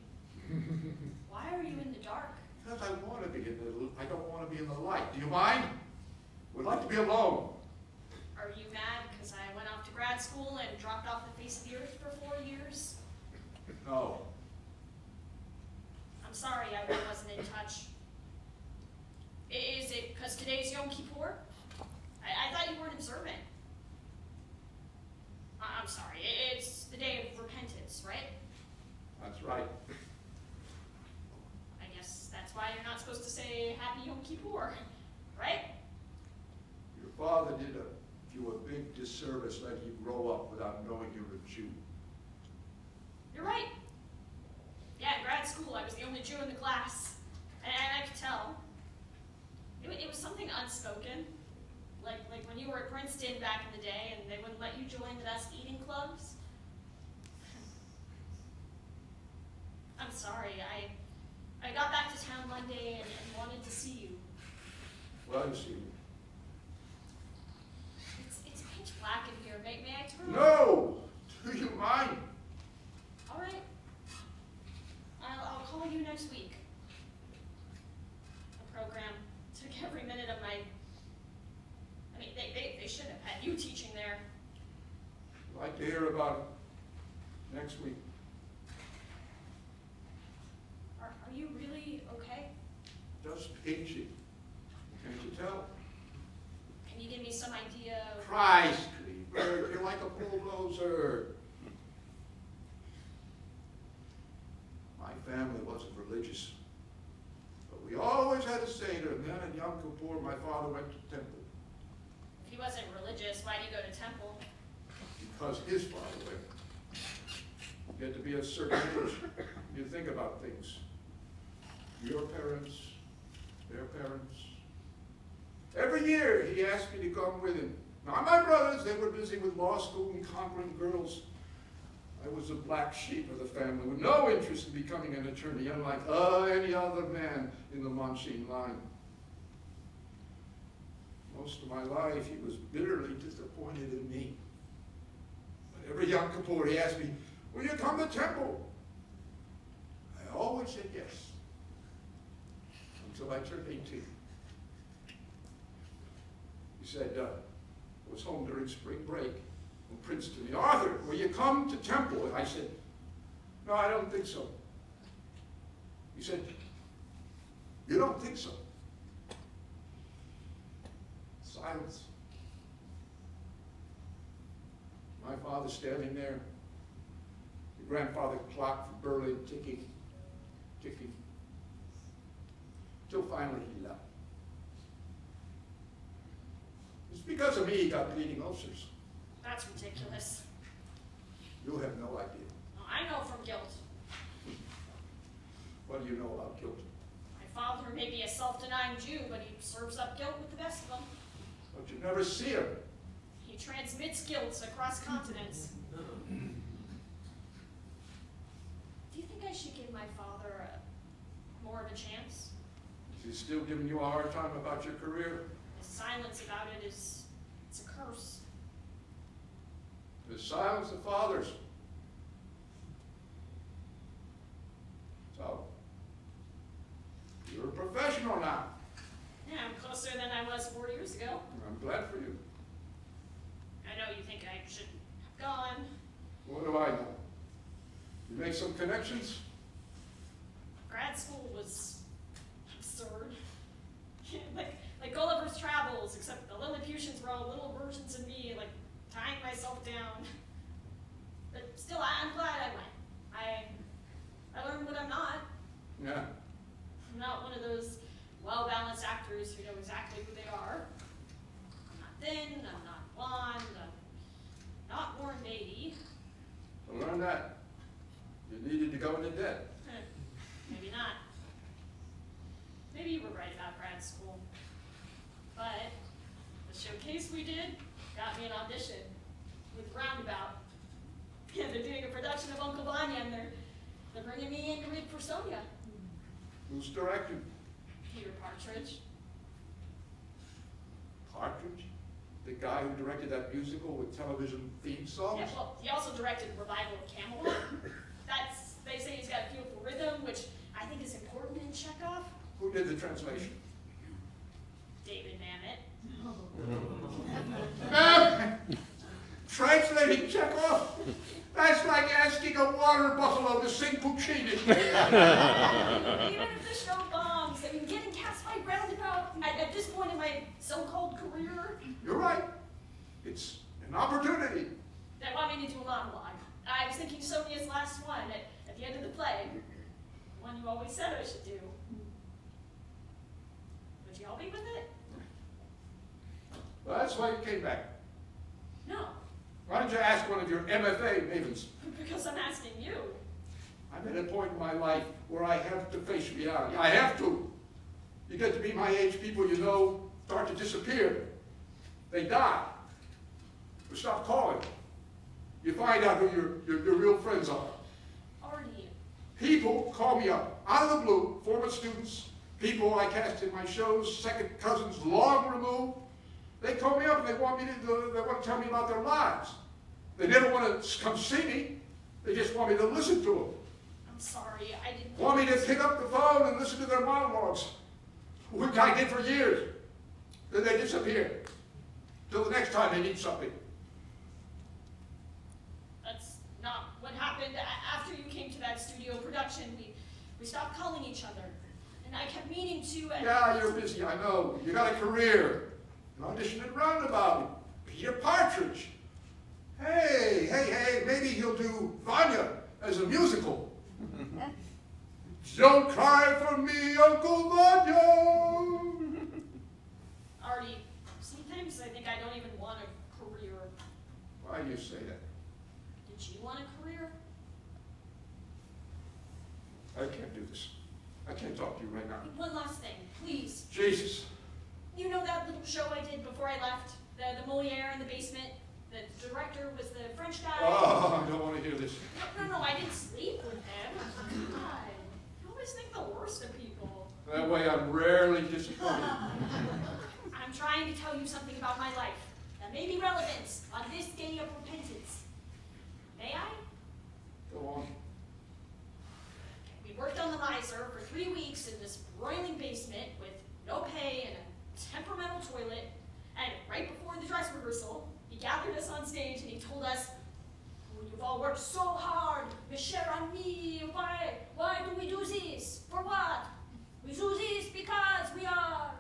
Why are you in the dark? Because I want to be in the. I don't want to be in the light. Do you mind? Would like to be alone. Are you mad because I went off to grad school and dropped off the face of the earth for 4 years? No. I'm sorry I wasn't in touch. Is it because today's Yom Kippur? I thought you weren't observant. I'm sorry. It's the day of repentance, right? That's right. I guess that's why you're not supposed to say Happy Yom Kippur, right? Your father did you a big disservice letting you grow up without knowing you were a Jew. You're right. Yeah, in grad school I was the only Jew in the class. And I could tell. It was something unspoken. Like when you were at Princeton back in the day and they wouldn't let you join the best eating clubs. I'm sorry, I got back to town Monday and wanted to see you. Well, you see. It's pitch black in here. May I turn? No! Do you mind? All right. I'll call you next week. The program took every minute of my. I mean, they should have had you teaching there. I'd like to hear about it next week. Are you really okay? Just peachy. Can't you tell? Can you give me some idea of... Christ, Greenberg, you're like a bulldozer. My family wasn't religious, but we always had a Seder, and then at Yom Kippur, my father went to temple. If he wasn't religious, why do you go to temple? Because his father went. You get to be a certain age, you think about things. your parents, their parents. Every year he asked me to come with him. Now my brothers, they were busy with law school and conquering girls. I was the black sheep of the family with no interest in becoming an attorney, unlike any other man in the Monsignor line. Most of my life he was bitterly disappointed in me. But every Yom Kippur he asked me, will you come to temple? I always said yes, until I turned 18. He said, I was home during spring break from Princeton. Arthur, will you come to temple? And I said, no, I don't think so. He said, you don't think so? Silence. My father standing there, the grandfather clock from Berlin ticking, ticking, till finally he left. It's because of me he got bleeding ulcers. That's ridiculous. You have no idea. I know from guilt. What do you know about guilt? My father may be a self-denying Jew, but he serves up guilt with the best of them. But you never see him. He transmits guilt across continents. Do you think I should give my father more of a chance? Is he still giving you a hard time about your career? His silence about it it's a curse. The silence of fathers. So, you're a professional now. Yeah, I'm closer than I was 4 years ago. I'm glad for you. I know you think I should have gone. What do I know? You make some connections? Grad school was absurd. like Gulliver's Travels, except the Lilliputians were all little versions of me, like tying myself down. But still, I'm glad I went. I learned what I'm not. Yeah. I'm not one of those well-balanced actors who know exactly who they are. I'm not thin, I'm not blonde, I'm not Warren Beatty. To learn that, you needed to go into debt. Maybe not. Maybe you were right about grad school. But the showcase we did got me an audition with Roundabout. Yeah, they're doing a production of Uncle Vanya, and they're bringing me in to read for Sonia. Who's directing? Peter Partridge. Partridge? The guy who directed that musical with television theme songs? Yeah, well, he also directed a revival of Camelot. They say he's got a feel for rhythm, which I think is important in Chekhov. Who did the translation? David Mamet. Translating Chekhov? That's like asking a water buffalo to sing Puccini. Even if the show bombs, I mean, getting cast by Roundabout at this point in my so-called career. You're right. It's an opportunity. They want me to do a monologue. I was thinking Sonia's last one at the end of the play. The one you always said I should do. Would you help me with it? Well, that's why you came back. No, Why don't you ask one of your MFA mavens? because I'm asking you. I'm at a point in my life where I have to face reality. I have to. You get to be my age, people you know start to disappear. They die. Or stop calling. You find out who your real friends are. Artie. People call me up, out of the blue, former students, people I cast in my shows, second cousins, long removed. They call me up and they want to tell me about their lives. They never want to come see me. They just want me to listen to them. I'm sorry, I didn't. Want me to pick up the phone and listen to their monologues, which I did for years. Then they disappear. Till the next time they need something. That's not what happened. After you came to that studio production, we stopped calling each other. And I kept meaning to. Yeah, you're busy, I know. You got a career. You auditioned at Roundabout. Peter Partridge. Hey, maybe he'll do Vanya as a musical. Don't cry for me, Uncle Vanya. Artie, sometimes I think I don't even want a career. Why do you say that? Did you want a career? I can't do this. I can't talk to you right now. One last thing, please. Jesus. You know that little show I did before I left? The Moliere in the basement? The director was the French guy? Oh, I don't want to hear this. No, I didn't sleep with him. God, you always think the worst of people. That way I'm rarely disappointed. I'm trying to tell you something about my life that may be relevant on this day of repentance. May I? Go on. We worked on the miser for 3 weeks in this broiling basement with no pay and a temperamental toilet. And right before the dress rehearsal, he gathered us on stage and he told us, "Oh, you've all worked so hard, mes chers amis. Why do we do this? For what? We do this because we are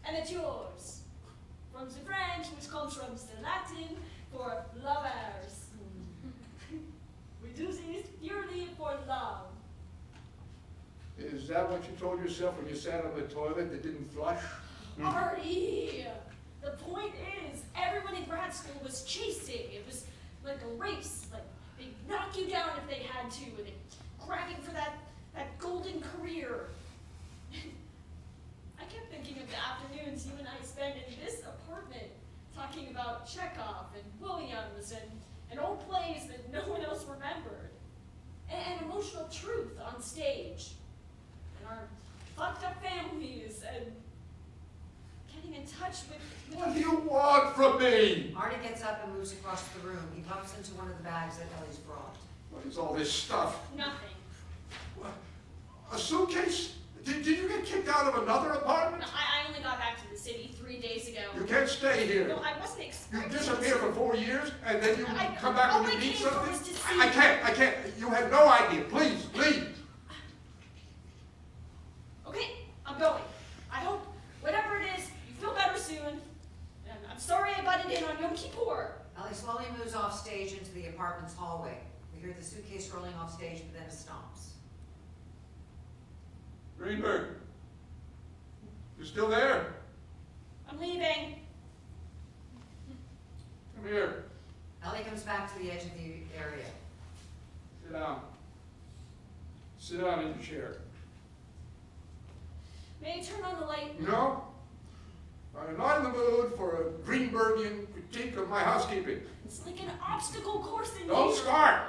amateurs." From the French, which comes from the Latin for lovers. We do this purely for love. Is that what you told yourself when you sat on the toilet that didn't flush? Artie! The point is, everyone in grad school was chasing. It was like a race. Like, they'd knock you down if they had to, and they're grabbing for that golden career. I kept thinking of the afternoons you and I spent in this apartment, talking about Chekhov and Williams and old plays that no one else remembered. And emotional truth on stage. And our fucked up families, and getting in touch with What do you want from me? Artie gets up and moves across the room. He bumps into one of the bags that Ellie's brought. What is all this stuff? nothing. What? A suitcase? Did you get kicked out of another apartment? I only got back to the city 3 days ago. You can't stay here. No, I wasn't You expecting disappear for 4 years, and then you come back all when you I need came for something? was to see I can't. You have no idea. Please, leave. Okay, I'm going. I hope, whatever it is, you feel better soon. And I'm sorry I butted in on Yom Kippur. Ellie slowly moves off stage into the apartment's hallway. We hear the suitcase rolling off stage, but then it stops. Greenberg, you still there? I'm leaving. Come here. Ellie comes back to the edge of the area. Sit down. Sit down in your chair. May I turn on the light? No? I'm not in the mood for a Greenbergian critique of my housekeeping. It's like an obstacle course in Don't here. start!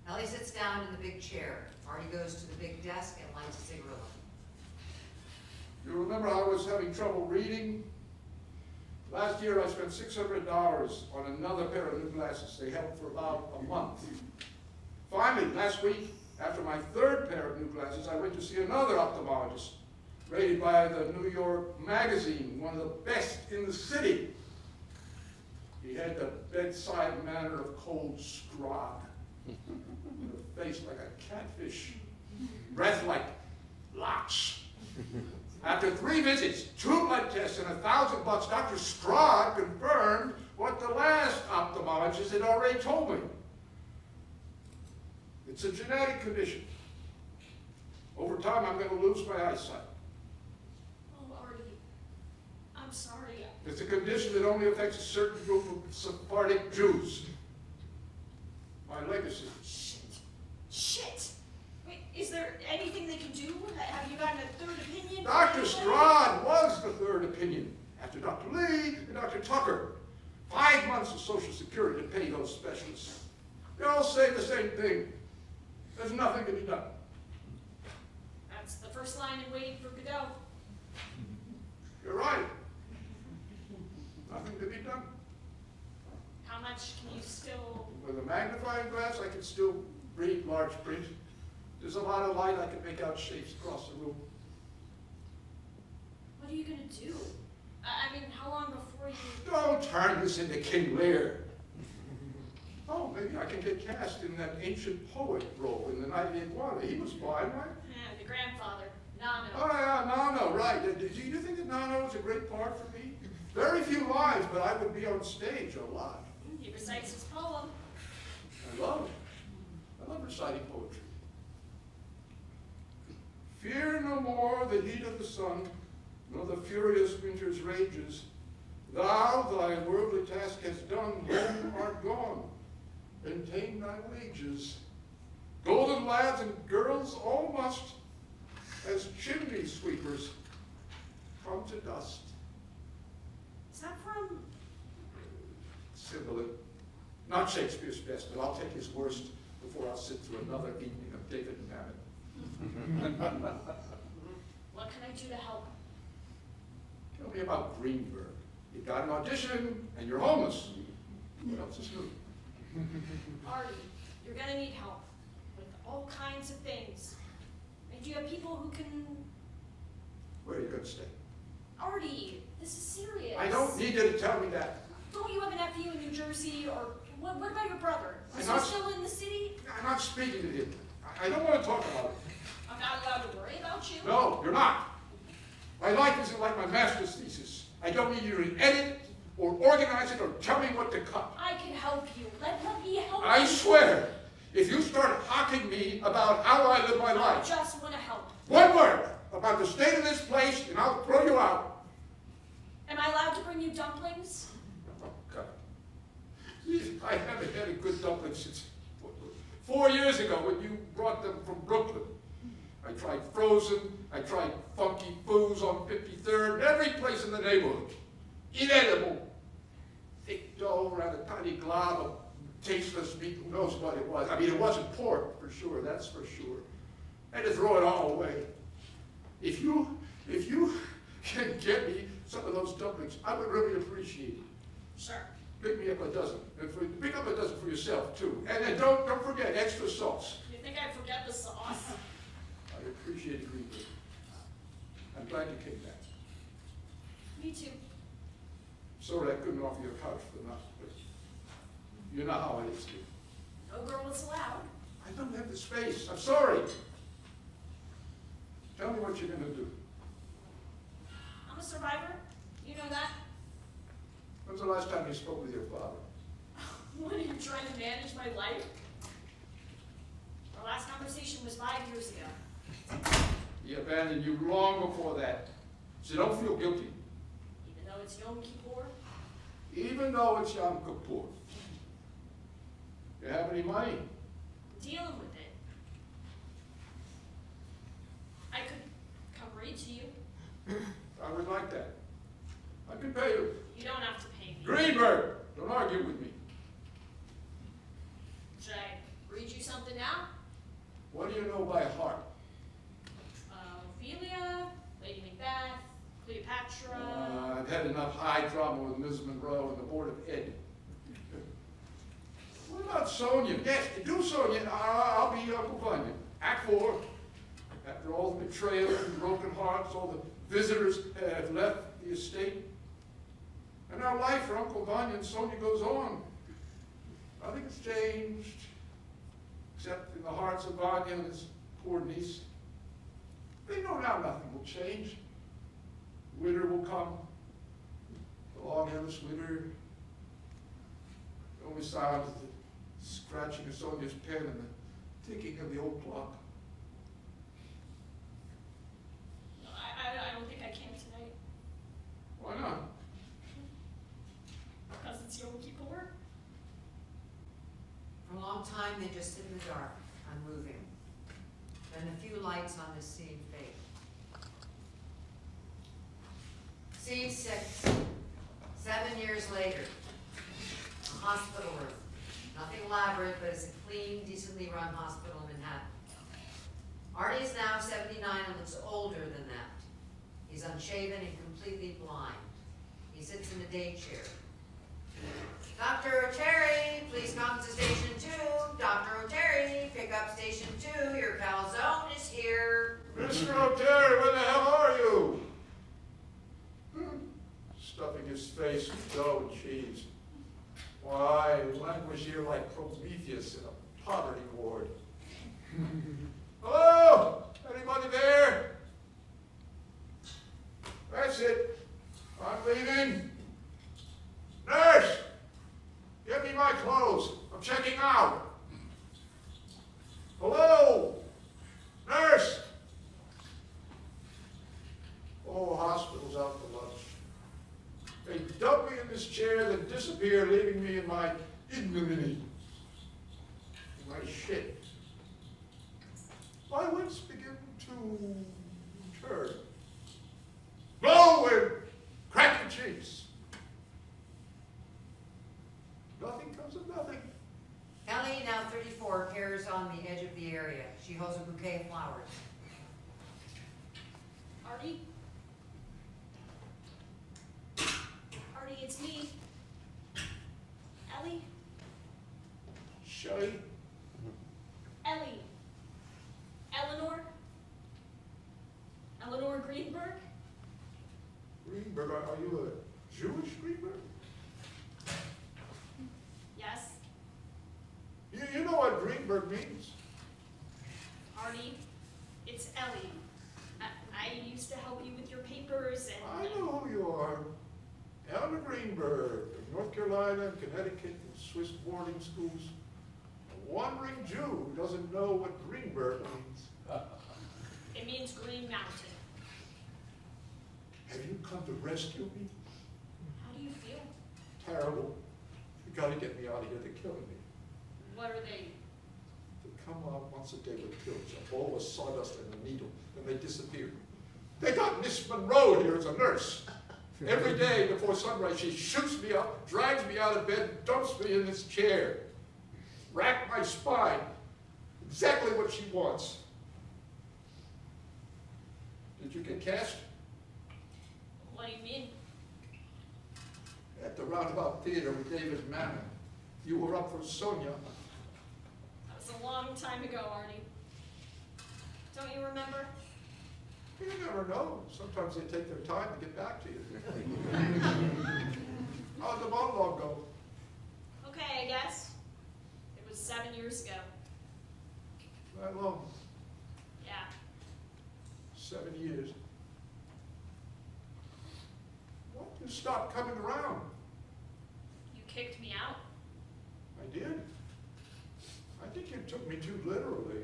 Ellie sits down in the big chair. Artie goes to the big desk and lights a cigarette. You remember I was having trouble reading? Last year I spent $600 on another pair of new glasses. They held for about a month. Finally, last week, after my third pair of new glasses, I went to see another ophthalmologist, rated by the New York Magazine, one of the best in the city. He had the bedside manner of cold scrod, with a face like a catfish, breath like lox. After 3 visits, 2 blood tests, and $1,000, Dr. Scrod confirmed what the last ophthalmologist had already told me. It's a genetic condition. Over time, I'm going to lose my eyesight. Oh, Artie, I'm sorry. It's a condition that only affects a certain group of Sephardic Jews. My legacy. Shit. Wait, is there anything they can do? Have you gotten a third opinion? Dr. Scrod was the third opinion, after Dr. Lee and Dr. Tucker. 5 months of Social Security to pay those specialists. They all say the same thing. There's nothing to be done. That's the first line in Waiting for Godot. You're right. Nothing to be done. How much can you still... With a magnifying glass, I can still read large print. There's a lot of light, I can make out shapes across the room. What are you going to do? I mean, how long before you... Don't turn this into King Lear. Oh, maybe I can get cast in that ancient poet role in The Night of the Iguana. He was fine, right? Yeah, the grandfather, Nano. Oh, yeah, Nano, right. Do you think that Nano was a great part for me? Very few lines, but I would be on stage a lot. He recites his poem. I love it. I love reciting poetry. Fear no more the heat of the sun, nor the furious winter's rages. Thou thy worldly task hast done, home art gone, and ta'en thy wages. Golden lads and girls all must, as chimney sweepers, come to dust. Is that from? Cymbeline. Not Shakespeare's best, but I'll take his worst before I'll sit through another evening of David Mamet. What can I do to help? Tell me about Greenberg. You got an audition and you're homeless. What else is new? Artie, you're gonna need help with all kinds of things. And do you have people who can... Where are you going to stay? Artie, this is serious. I don't need you to tell me that. Don't you have a nephew in New Jersey, or what about your brother? Is I'm he not- still in the city? I'm not speaking to him. I don't want to talk about it. I'm not allowed to worry about you? No, you're not. My life isn't like my master's thesis. I don't need you to edit or organize it or tell me what to cut. I can help you. Let me help you. I swear, if you start hawking me about how I live my I life, just want to help. one word about the state of this place, and I'll throw you out. Am I allowed to bring you dumplings? Oh, God. I haven't had a good dumpling since 4 years ago when you brought them from Brooklyn. I tried frozen, I tried funky foods on 53rd, every place in the neighborhood. Inedible. Thick dough around a tiny glob of tasteless meat, who knows what it was. I mean, it wasn't pork, for sure, that's for sure. I had to throw it all away. If you can get me some of those dumplings, I would really appreciate it. Sure. Pick me up a dozen. And pick up a dozen for yourself, too. And don't forget extra sauce. You think I'd forget the sauce? I appreciate it greatly. I'm glad you came back. Me too. Sorry I couldn't offer you a couch for the night, but you know how it is here. No girl is allowed. I don't have the space. I'm sorry. Tell me what you're going to do. I'm a survivor. You know that? When's the last time you spoke with your father? What, are you trying to manage my life? Our last conversation was 5 years ago. He abandoned you long before that. So don't feel guilty. Even though it's Yom Kippur? Even though it's Yom Kippur. You have any money? I'm dealing with it. I could come read to you. I would like that. I can pay you. You don't have to pay me. Greenberg, don't argue with me. Should I read you something now? What do you know by heart? Ophelia, Lady Macbeth, Cleopatra. I've had enough high drama with Ms. Monroe and the Board of Ed. What about Sonia? Yes, do Sonia. I'll be Uncle Bunyan. Act 4. After all the betrayals and broken hearts, all the visitors have left the estate. And our life for Uncle Bunyan, Sonia goes on. Nothing's changed, except in the hearts of Bunyan and his poor niece. They know now nothing will change. Winter will come, the long endless winter. The only sound is the scratching of Sonia's pen and the ticking of the old clock. I don't think I can tonight. Why not? Because it's Yom Kippur. For a long time, they just sit in the dark, unmoving. Then a few lights on the scene fade. Scene 6, 7 years later. A hospital room. Nothing elaborate, but it's a clean, decently run hospital in Manhattan. Artie is now 79 and looks older than that. He's unshaven and completely blind. He sits in a day chair. Dr. O'Terry, please come to station 2. Dr. O'Terry, pick up station 2. Your calzone is here. Mr. O'Terry, where the hell are you? Stuffing his face with dough and cheese. Why, languish here like Prometheus in a poverty ward. Hello? Anybody there? That's it. I'm leaving. Nurse! Give me my clothes. I'm checking out. Hello? Nurse! Oh, hospital's out for lunch. They dump me in this chair, then disappear, leaving me in my ignominy. In my shit. turn. Blow and crack your cheeks. Nothing comes of nothing. Ellie, now 34, appears on the edge of the area. She holds a bouquet of flowers. Artie? Artie, it's me. Ellie? Shelly, Ellie. Eleanor? Eleanor Greenberg? Greenberg, are you a Jewish Greenberg? Yes. You know what Greenberg means? Artie, it's Ellie. I used to help you with your papers and... I know who you are. Eleanor Greenberg, of North Carolina and Connecticut and Swiss boarding schools. A wandering Jew who doesn't know what Greenberg means. It means Green Mountain. Have you come to rescue me? How do you feel? Terrible. You gotta get me out of here. They're killing me. What are they? They come out once a day with pills, a bowl of sawdust and a needle, and they disappear. They got Miss Monroe here as a nurse. Every day before sunrise, she shoots me up, drags me out of bed, dumps me in this chair. Rack my spine. Exactly what she wants. Did you get cast? What do you mean? At the Roundabout Theater with David Mamet. You were up for Sonia. That was a long time ago, Artie. Don't you remember? You never know. Sometimes they take their time to get back to you. How'd the monologue go? Okay, I guess. It was 7 years ago. That long. Yeah. 7 years. Why did you stop coming around? You kicked me out. I did. I think you took me too literally.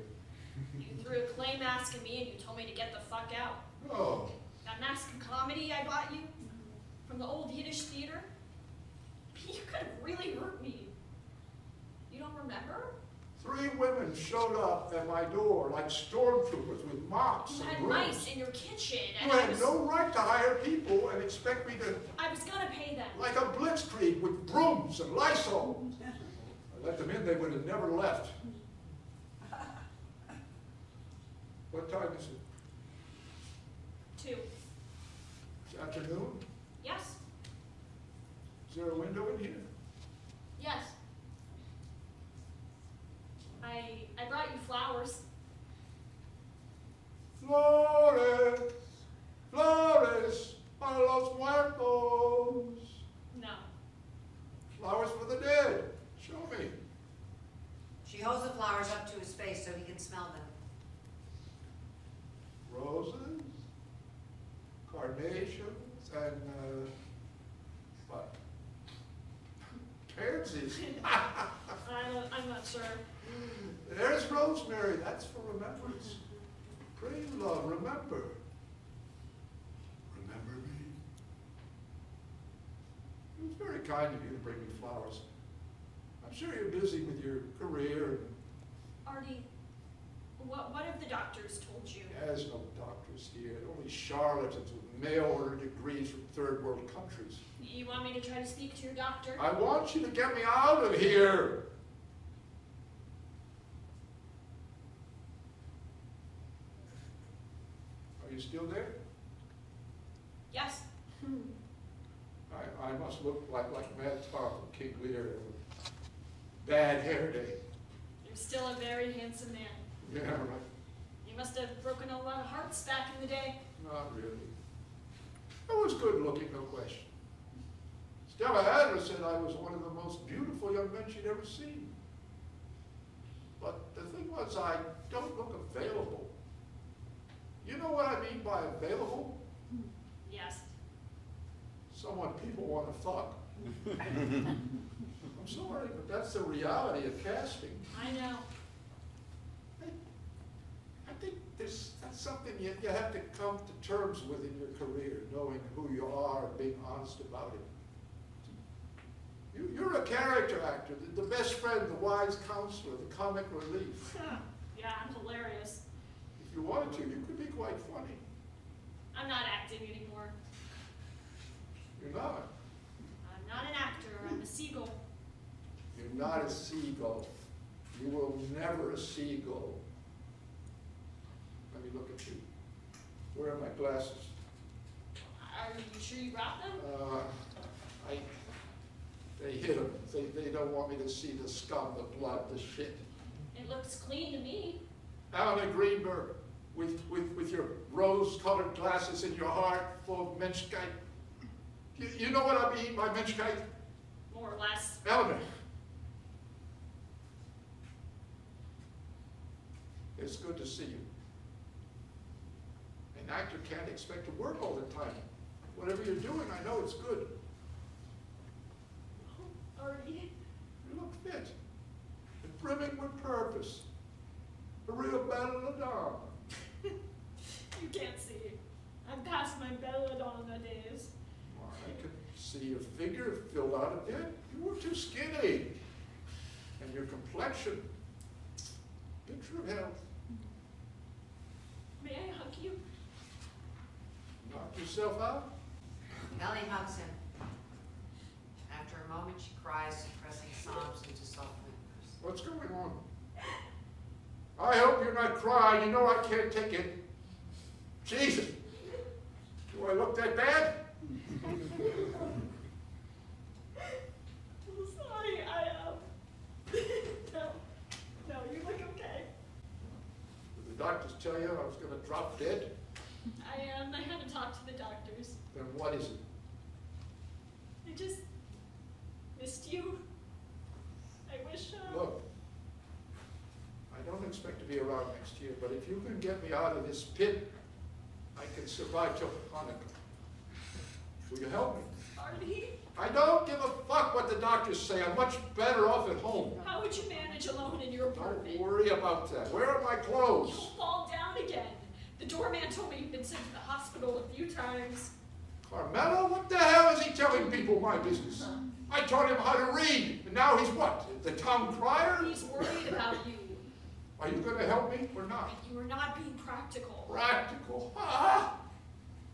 You threw a clay mask at me and you told me to get the fuck out. Oh, That mask of comedy I bought you from the old Yiddish theater? You could have really hurt me. You don't remember? 3 women showed up at my door like stormtroopers with mops You and had brooms. mice in your kitchen and You had no right to hire people and expect me to, I was gonna pay them. like a blitzkrieg with brooms and Lysol. I let them in, they would have never left. What time is it? 2. It's afternoon? Yes? Is there a window in here? Yes. I brought you flowers. Flores, flores para los muertos. No. Flowers for the dead. Show me. She holds the flowers up to his face so he can smell them. Roses, carnations, and what? Pansies. I'm not sure. There's rosemary. That's for remembrance. Pray, love, remember. Remember me. It was very kind of you to bring me flowers. I'm sure you're busy with your career and Artie, what have the doctors told you? there's no doctors here, only charlatans with mail-order degrees from third world countries. You want me to try to speak to your doctor? I want you to get me out of here. Are you still there? Yes. I must look like Mad Tom from King Lear. Bad hair day. You're still a very handsome man. Yeah, right. You must have broken a lot of hearts back in the day. Not really. I was good looking, no question. Stella Adler said I was one of the most beautiful young men she'd ever seen. But the thing was, I don't look available. You know what I mean by available? Yes. Someone people want to fuck. I'm sorry, but that's the reality of casting. I know. I think that's something you have to come to terms with in your career, knowing who you are and being honest about it. You're a character actor, the best friend, the wise counselor, the comic relief. Yeah, I'm hilarious. If you wanted to, you could be quite funny. I'm not acting anymore. You're not. I'm not an actor, I'm a seagull. You're not a seagull. You will never a seagull. Let me look at you. Where are my glasses? Are you sure you brought them? They hit them. They don't want me to see the scum, the blood, the shit. It looks clean to me. Alan Greenberg, with your rose-colored glasses and your heart full of menschkeit. You know what I mean by menschkeit? More or less. Eleanor. It's good to see you. An actor can't expect to work all the time. Whatever you're doing, I know it's good. Artie. You look fit and brimming with purpose. A real belladonna. You can't see. I'm past my belladonna days. Well, I could see your figure filled out a bit. You were too skinny. And your complexion. Picture of health. May I hug you? Knock yourself out. Ellie hugs him. After a moment, she cries, suppressing sobs into soft whimpers. What's going on? I hope you're not crying. You know I can't take it. Jesus. Do I look that bad? I'm sorry, no, you look okay. Did the doctors tell you I was going to drop dead? I haven't talked to the doctors. Then what is it? I just missed you. I wish, Look, I don't expect to be around next year, but if you can get me out of this pit, I can survive till Hanukkah. Will you help me? Artie, I don't give a fuck what the doctors say. I'm much better off at home. how would you manage alone in your apartment? Don't worry about that. Where are my clothes? You'll fall down again. The doorman told me you've been sent to the hospital a few times. Carmelo, what the hell is he telling people my business? I taught him how to read, and now he's what? The town crier? He's worried about you. Are you going to help me or not? You are not being practical. Practical? Ah!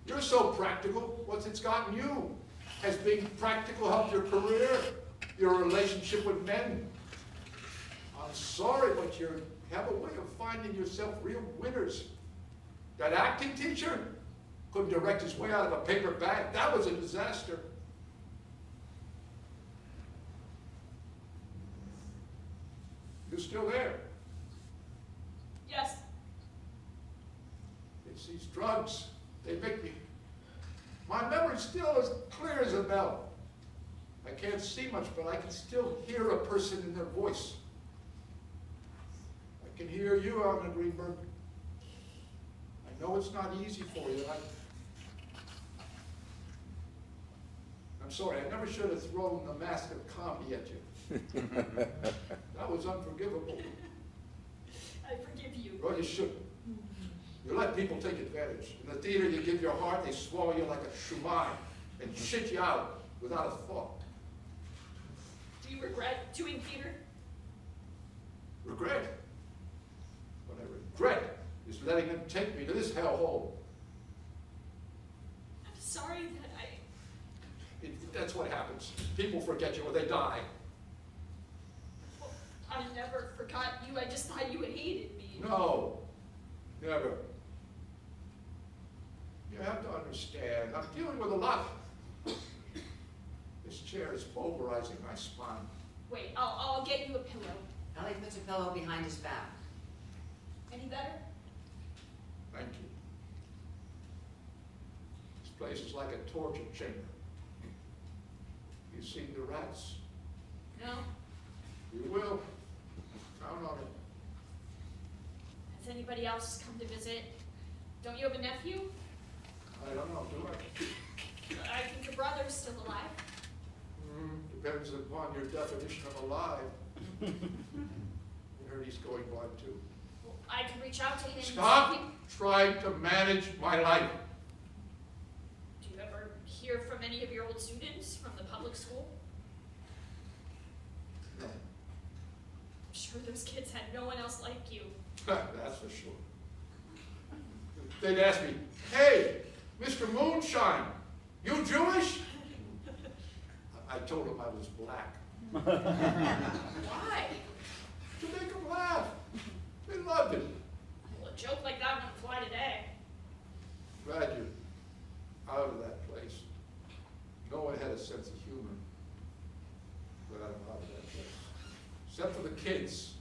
You're so practical. What's it's gotten you? Has being practical helped your career? Your relationship with men? I'm sorry, but you have a way of finding yourself real winners. That acting teacher couldn't direct his way out of a paper bag. That was a disaster. You still there? Yes. It's these drugs. They make me. My memory's still as clear as a bell. I can't see much, but I can still hear a person in their voice. I can hear you, Alan Greenberg. I know it's not easy for you. I'm sorry, I never should have thrown the mask of comedy at you. That was unforgivable. I forgive you. Well, you shouldn't. You let people take advantage. In the theater, you give your heart, they swallow you like a shumai and shit you out without a thought. Do you regret doing theater? Regret? What I regret is letting them take me to this hellhole. I'm sorry that That's what happens. People forget you or they die. well, I never forgot you. I just thought you hated me. No, never. You have to understand, I'm dealing with a lot. This chair is pulverizing my spine. Wait, I'll get you a pillow. Ellie puts a pillow behind his back. Any better? Thank you. This place is like a torture chamber. You seen the rats? No. You will. Count on it. Has anybody else come to visit? Don't you have a nephew? I don't know, do I? I think your brother's still alive. Depends upon your definition of alive. I heard he's going blind too. Well, I can reach out to him. Stop trying to manage my life. Do you ever hear from any of your old students from the public school? No, I'm sure those kids had no one else like you. that's for sure. they'd ask me, "Hey, Mr. Moonshine, you Jewish?" I told them I was black. Why? To make them laugh. They loved it. Well, a joke like that wouldn't fly today. Glad you're out of that place. No one had a sense of humor. Glad I'm out of that place. Except for the kids.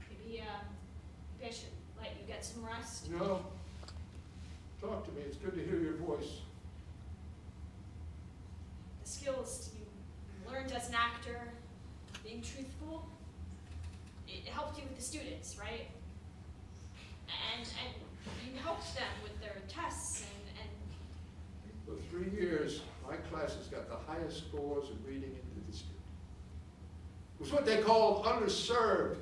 Maybe I should let you get some rest. No. Talk to me. It's good to hear your voice. The skills you learned as an actor, being truthful, it helped you with the students, right? And you helped them with their tests and For 3 years, my classes got the highest scores in reading in the district. It was what they called underserved.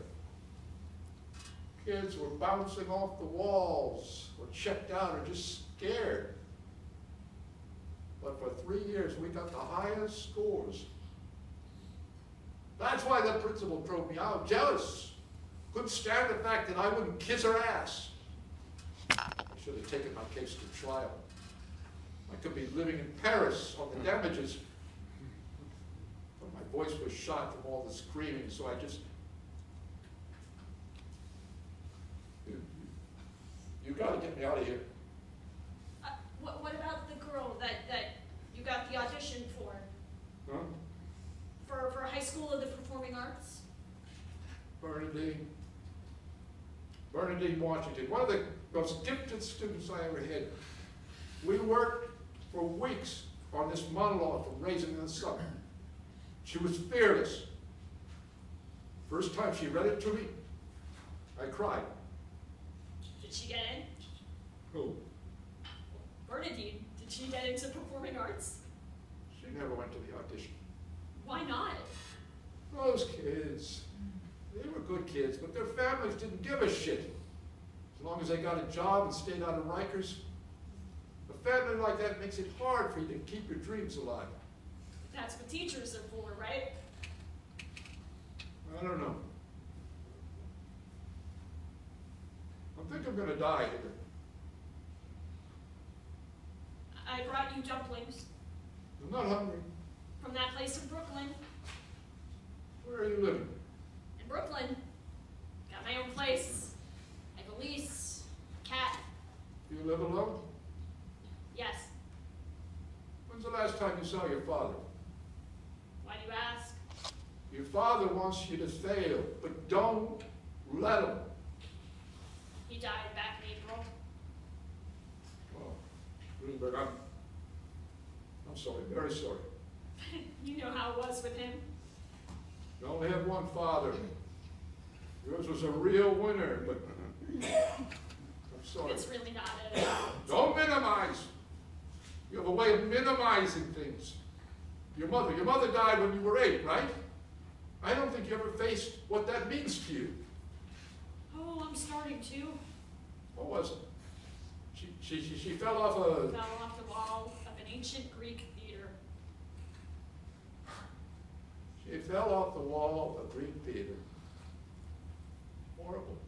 Kids were bouncing off the walls, or checked out, or just scared. But for 3 years, we got the highest scores. That's why the principal drove me out, jealous. Couldn't stand the fact that I wouldn't kiss her ass. I should have taken my case to trial. I could be living in Paris on the damages. But my voice was shot from all the screaming, so I just... You gotta get me out of here. what about the girl that you got the audition for? Huh? For High School of the Performing Arts? Bernadine Washington, one of the most gifted students I ever had. We worked for weeks on this monologue from Raisin in the Sun. She was fearless. First time she read it to me, I cried. Did she get in? Who? Bernadine, did she get into performing arts? She never went to the audition. Why not? Those kids, they were good kids, but their families didn't give a shit. As long as they got a job and stayed out of Rikers. A family like that makes it hard for you to keep your dreams alive. That's what teachers are for, right? I don't know. I think I'm gonna die here. I brought you dumplings I'm not hungry. from that place in Brooklyn. Where are you living? In Brooklyn. Got my own place. I have a lease, a cat. Do you live alone? Yes. When's the last time you saw your father? Why do you ask? Your father wants you to fail, but don't let him. He died back in April. Oh, Greenberg, I'm sorry, very sorry. You know how it was with him. You only have one father. Yours was a real winner, but I'm sorry. It's really not it. Don't minimize. You have a way of minimizing things. Your mother died when you were 8, right? I don't think you ever faced what that means to you. Oh, I'm starting to. What was it? She fell off a... Fell off the wall of an ancient Greek theater. She fell off the wall of a Greek theater. Horrible.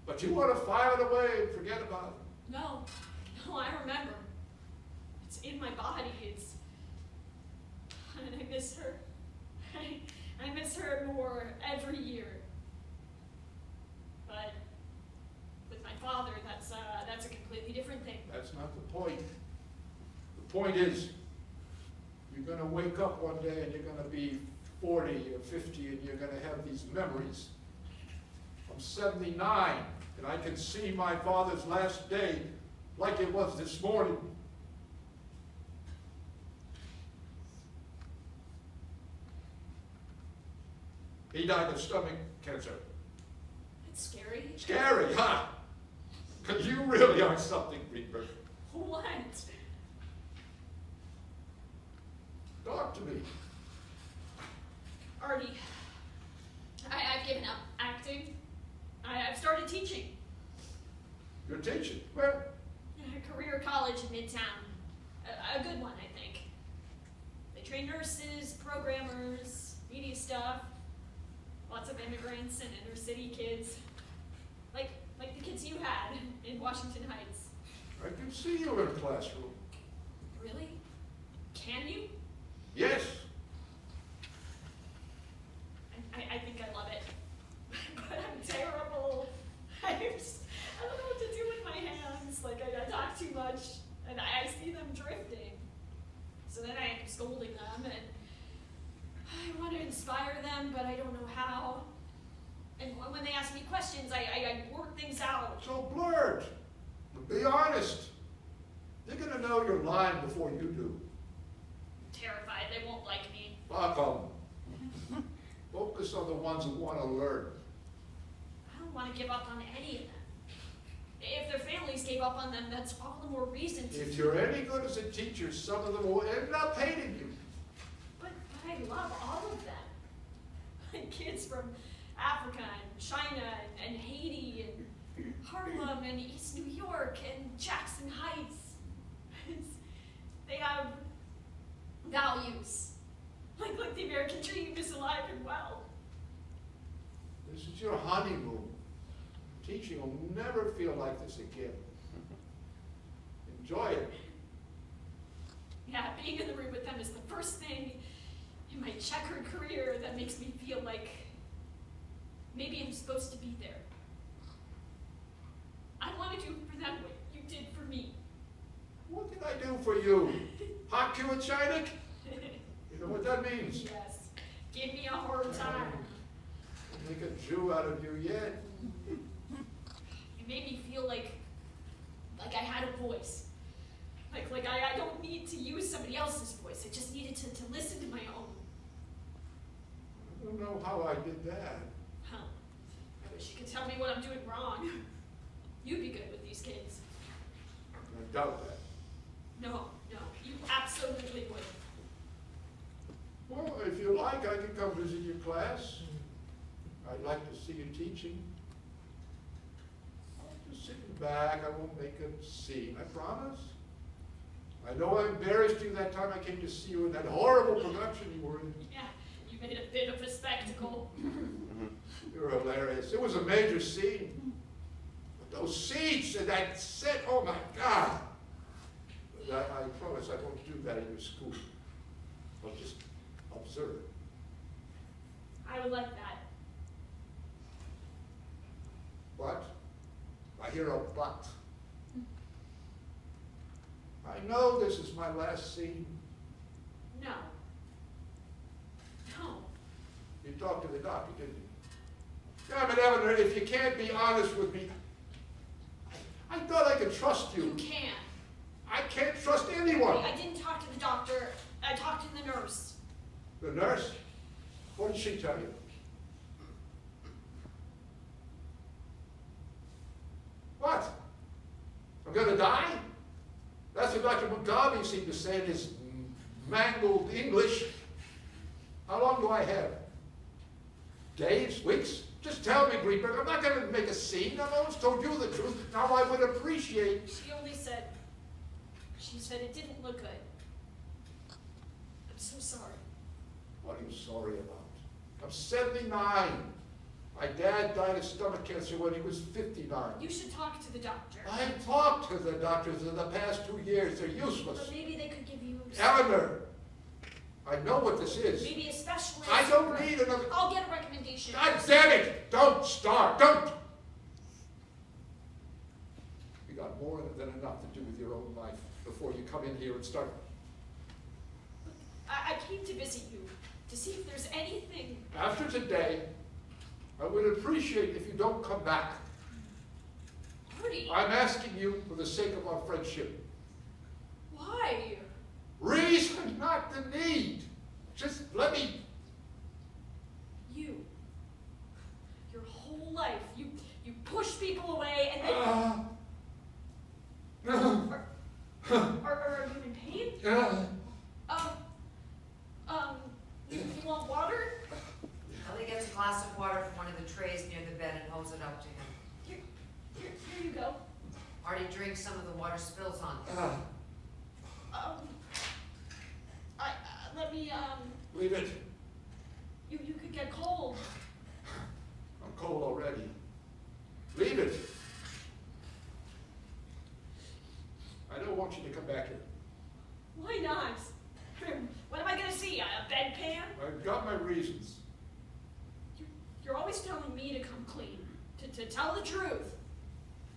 But you want to file it away and forget about it. No, I remember. It's in my body. And I miss her. I miss her more every year. But with my father, that's a completely different thing. That's not the point. The point is, you're going to wake up one day and you're going to be 40 or 50 and you're going to have these memories. I'm 79 and I can see my father's last day like it was this morning. He died of stomach cancer. It's scary. Scary, huh? You really are something, Greenberg. What? Talk to me. Artie, I've given up acting. I've started teaching. You're teaching. Where? A career college in Midtown. A good one, I think. They train nurses, programmers, media stuff. Lots of immigrants and inner city kids. Like the kids in Washington Heights. I can see you in a classroom. Really? Can you? Yes. I think I love it. But I'm terrible. I don't know what to do with my hands. Like, I talk too much, and I see them drifting. So then I end up scolding them, and I want to inspire them, but I don't know how. And when they ask me questions, I work things out. So blurt. Be honest. They're going to know you're lying before you do. Terrified they won't like me. Fuck 'em. Focus on the ones who want to learn. I don't want to give up on any of them. If their families gave up on them, that's all the more reason to. If you're any good as a teacher, some of them will end up hating you. But I love all of them. Like kids from Africa and China and Haiti and Harlem and East New York and Jackson Heights. They have values. Like the American dream is alive and well. This is your honeymoon. Teaching will never feel like this again. Enjoy it. Yeah, being in the room with them is the first thing in my checkered career that makes me feel like maybe I'm supposed to be there. I want to do for them what you did for me. What did I do for you? Hock you a Chinik? You know what that means? Yes. Give me a hard time. I'll make a Jew out of you yet. You made me feel like I had a voice. Like I don't need to use somebody else's voice. I just needed to listen to my own. I don't know how I did that. Huh. I wish you could tell me what I'm doing wrong. You'd be good with these kids. I doubt that. No, you absolutely would. Well, if you like, I can come visit your class. I'd like to see you teaching. I'll just sit in the back. I won't make a scene, I promise. I know I embarrassed you that time I came to see you in that horrible production you were in. Yeah, you made a bit of a spectacle. You're hilarious. It was a major scene. But those seats and that set, oh my God. But I promise I won't do that in your school. I'll just observe. I would like that. What? I hear a but. I know this is my last scene. No. No. You talked to the doctor, didn't you? Yeah, but Evan, if you can't be honest with me, I thought I could trust you. You can. I can't trust anyone. I didn't talk to the doctor. I talked to the nurse. The nurse? What did she tell you? What? I'm going to die? That's what Dr. Mugabe seemed to say in his mangled English. How long do I have? Days? Weeks? Just tell me, Greenberg. I'm not going to make a scene. I've always told you the truth. Now I would appreciate... She said it didn't look good. I'm so sorry. What are you sorry about? I'm 79. My dad died of stomach cancer when he was 59. You should talk to the doctor. I've talked to the doctors in the past 2 years. They're useless. But maybe they could give you... Eleanor, I know what this is. Maybe a specialist. I don't need another... I'll get a recommendation. God damn it! Don't start! Don't! You got more than enough to do with your own life before you come in here and start... I came to visit you to see if there's anything... After today, I would appreciate if you don't come back. Artie. I'm asking you for the sake of our friendship. Why? Reason, not the need. Just let me... You. Your whole life, you push people away and then... Are you in pain? You want water? Ellie gets a glass of water from one of the trays near the bed and holds it up to him. Here you go. Artie drinks some of the water, spills on him. Let me, Leave it. you could get cold. I'm cold already. Leave it. want you to come back here. Why not? What am I gonna see? A bedpan? I've got my reasons. You're always telling me to come clean, to tell the truth.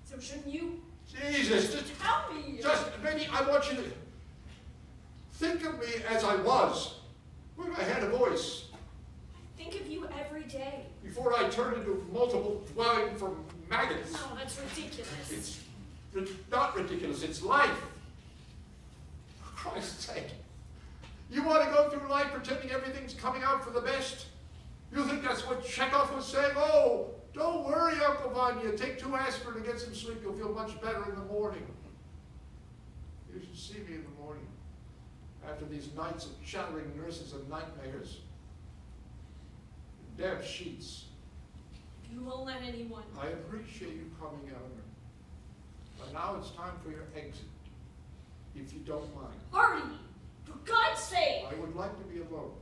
So shouldn't you Jesus, just tell me? maybe I want you to think of me as I was, when I had a voice, I think of you every day. before I turned into a multiple dwelling from maggots. No, that's ridiculous. It's not ridiculous, it's life. For Christ's sake. You want to go through life pretending everything's coming out for the best? You think that's what Chekhov was saying? Oh, don't worry, Uncle Vanya. Take 2 aspirin and get some sleep. You'll feel much better in the morning. You should see me in the morning. After these nights of chattering nurses and nightmares. Damp sheets. You won't let anyone. I appreciate you coming, Eleanor. But now it's time for your exit. If you don't mind. Artie! For God's sake! I would like to be alone.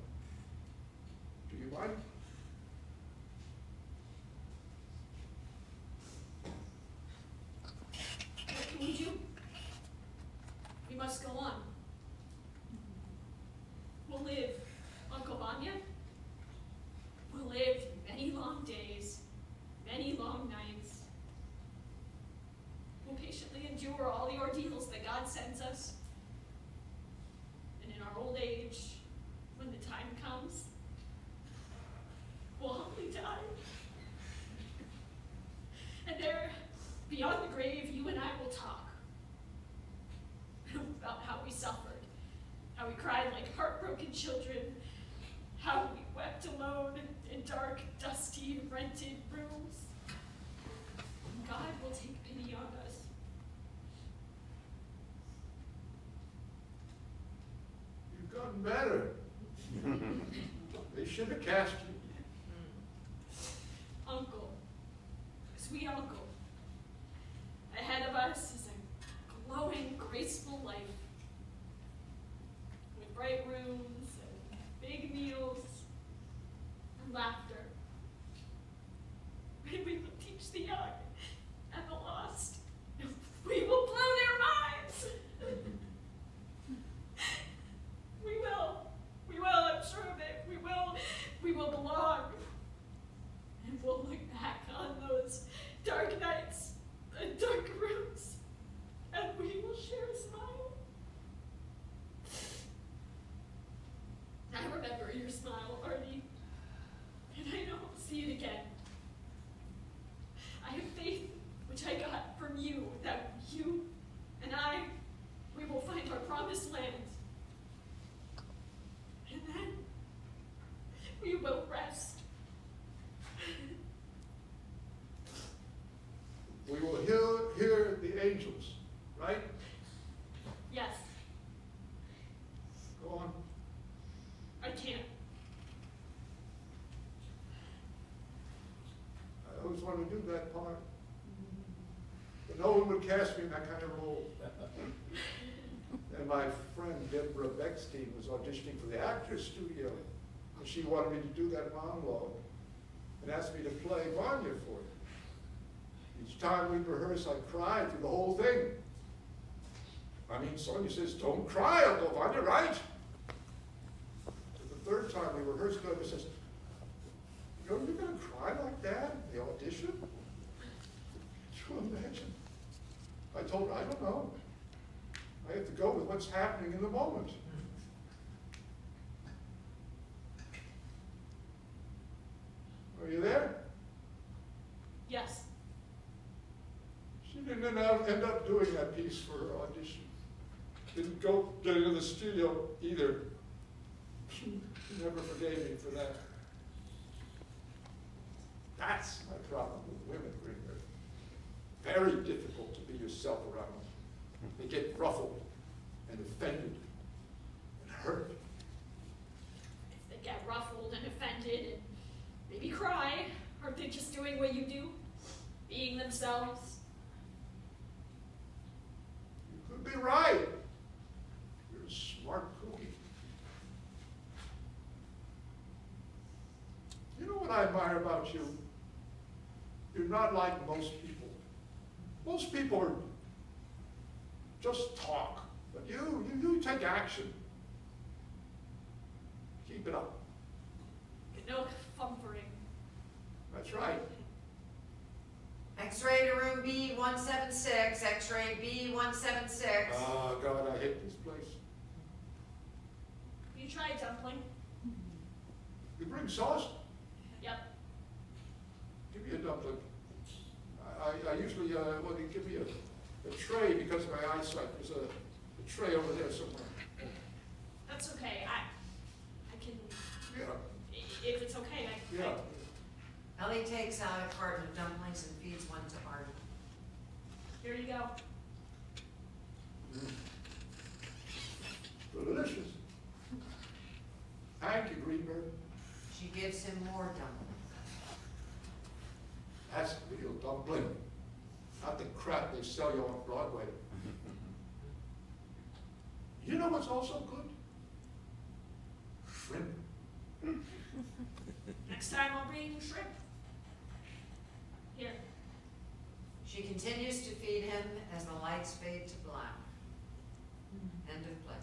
Do you mind? What can we do? We must go on. We'll live, Uncle Vanya. We'll live many long days, many long nights. We'll patiently endure all the ordeals that God sends us. And in our old age, when the time comes, we'll humbly die. And there, beyond the grave, you and I will talk about how we suffered, how we cried like heartbroken children, how we wept alone in dark, dusty, rented rooms. And God will take pity on us. You've gotten better. They should have cast you. Uncle, sweet uncle, ahead of us is a glowing, graceful life with bright rooms and big meals and laughter. And we will teach the young and the lost. We will blow their minds. We will, I'm sure of it. We will belong. And we'll look back on those dark nights and dark rooms, and we will share a smile. I remember your smile, Artie, and I know I'll see it again. I have faith, which I got from you, that you and I, we will find our promised land. And then we will rest. We will hear the angels, right? Yes, Go on. I can. I always wanted to do that part. But no one would cast me in that kind of role. And my friend Deborah Beckstein was auditioning for the Actors Studio. And she wanted me to do that monologue and asked me to play Vanya for her. Each time we rehearse, I cried through the whole thing. I mean, Sonia says, don't cry, Uncle Vanya, right? But the third time we rehearsed, Deborah says, you're going to cry like that in the audition? Can you imagine? I told her, I don't know. I have to go with what's happening in the moment. Are you there? Yes. She didn't end up doing that piece for her audition. Didn't go get into the studio either. She never forgave me for that. That's my problem with women, Gardner. Very difficult to be yourself around them. They get ruffled and offended and hurt. If they get ruffled and offended and maybe cry, aren't they just doing what you do? Being themselves? You could be right. You're a smart cookie. You know what I admire about you? You're not like most people. Most people are just talk. But you take action. Keep it up. No comforting. That's right. X-ray to room B176, X-ray B176. Oh, God, I hate this place. You try dumpling? You bring sauce? Yep. Give me a dumpling. I usually, well, you give me a tray because of my eyesight. There's a tray over there somewhere. That's okay. I can, Yeah, if it's okay, yeah. Ellie takes out a carton of dumplings and feeds one to Artie. Here you go. Delicious. Thank you, Greenberg. She gives him more dumplings. That's real dumpling. Not the crap they sell you on Broadway. You know what's also good? Shrimp. Next time I'll bring you shrimp. Here. She continues to feed him as the lights fade to black. End of play.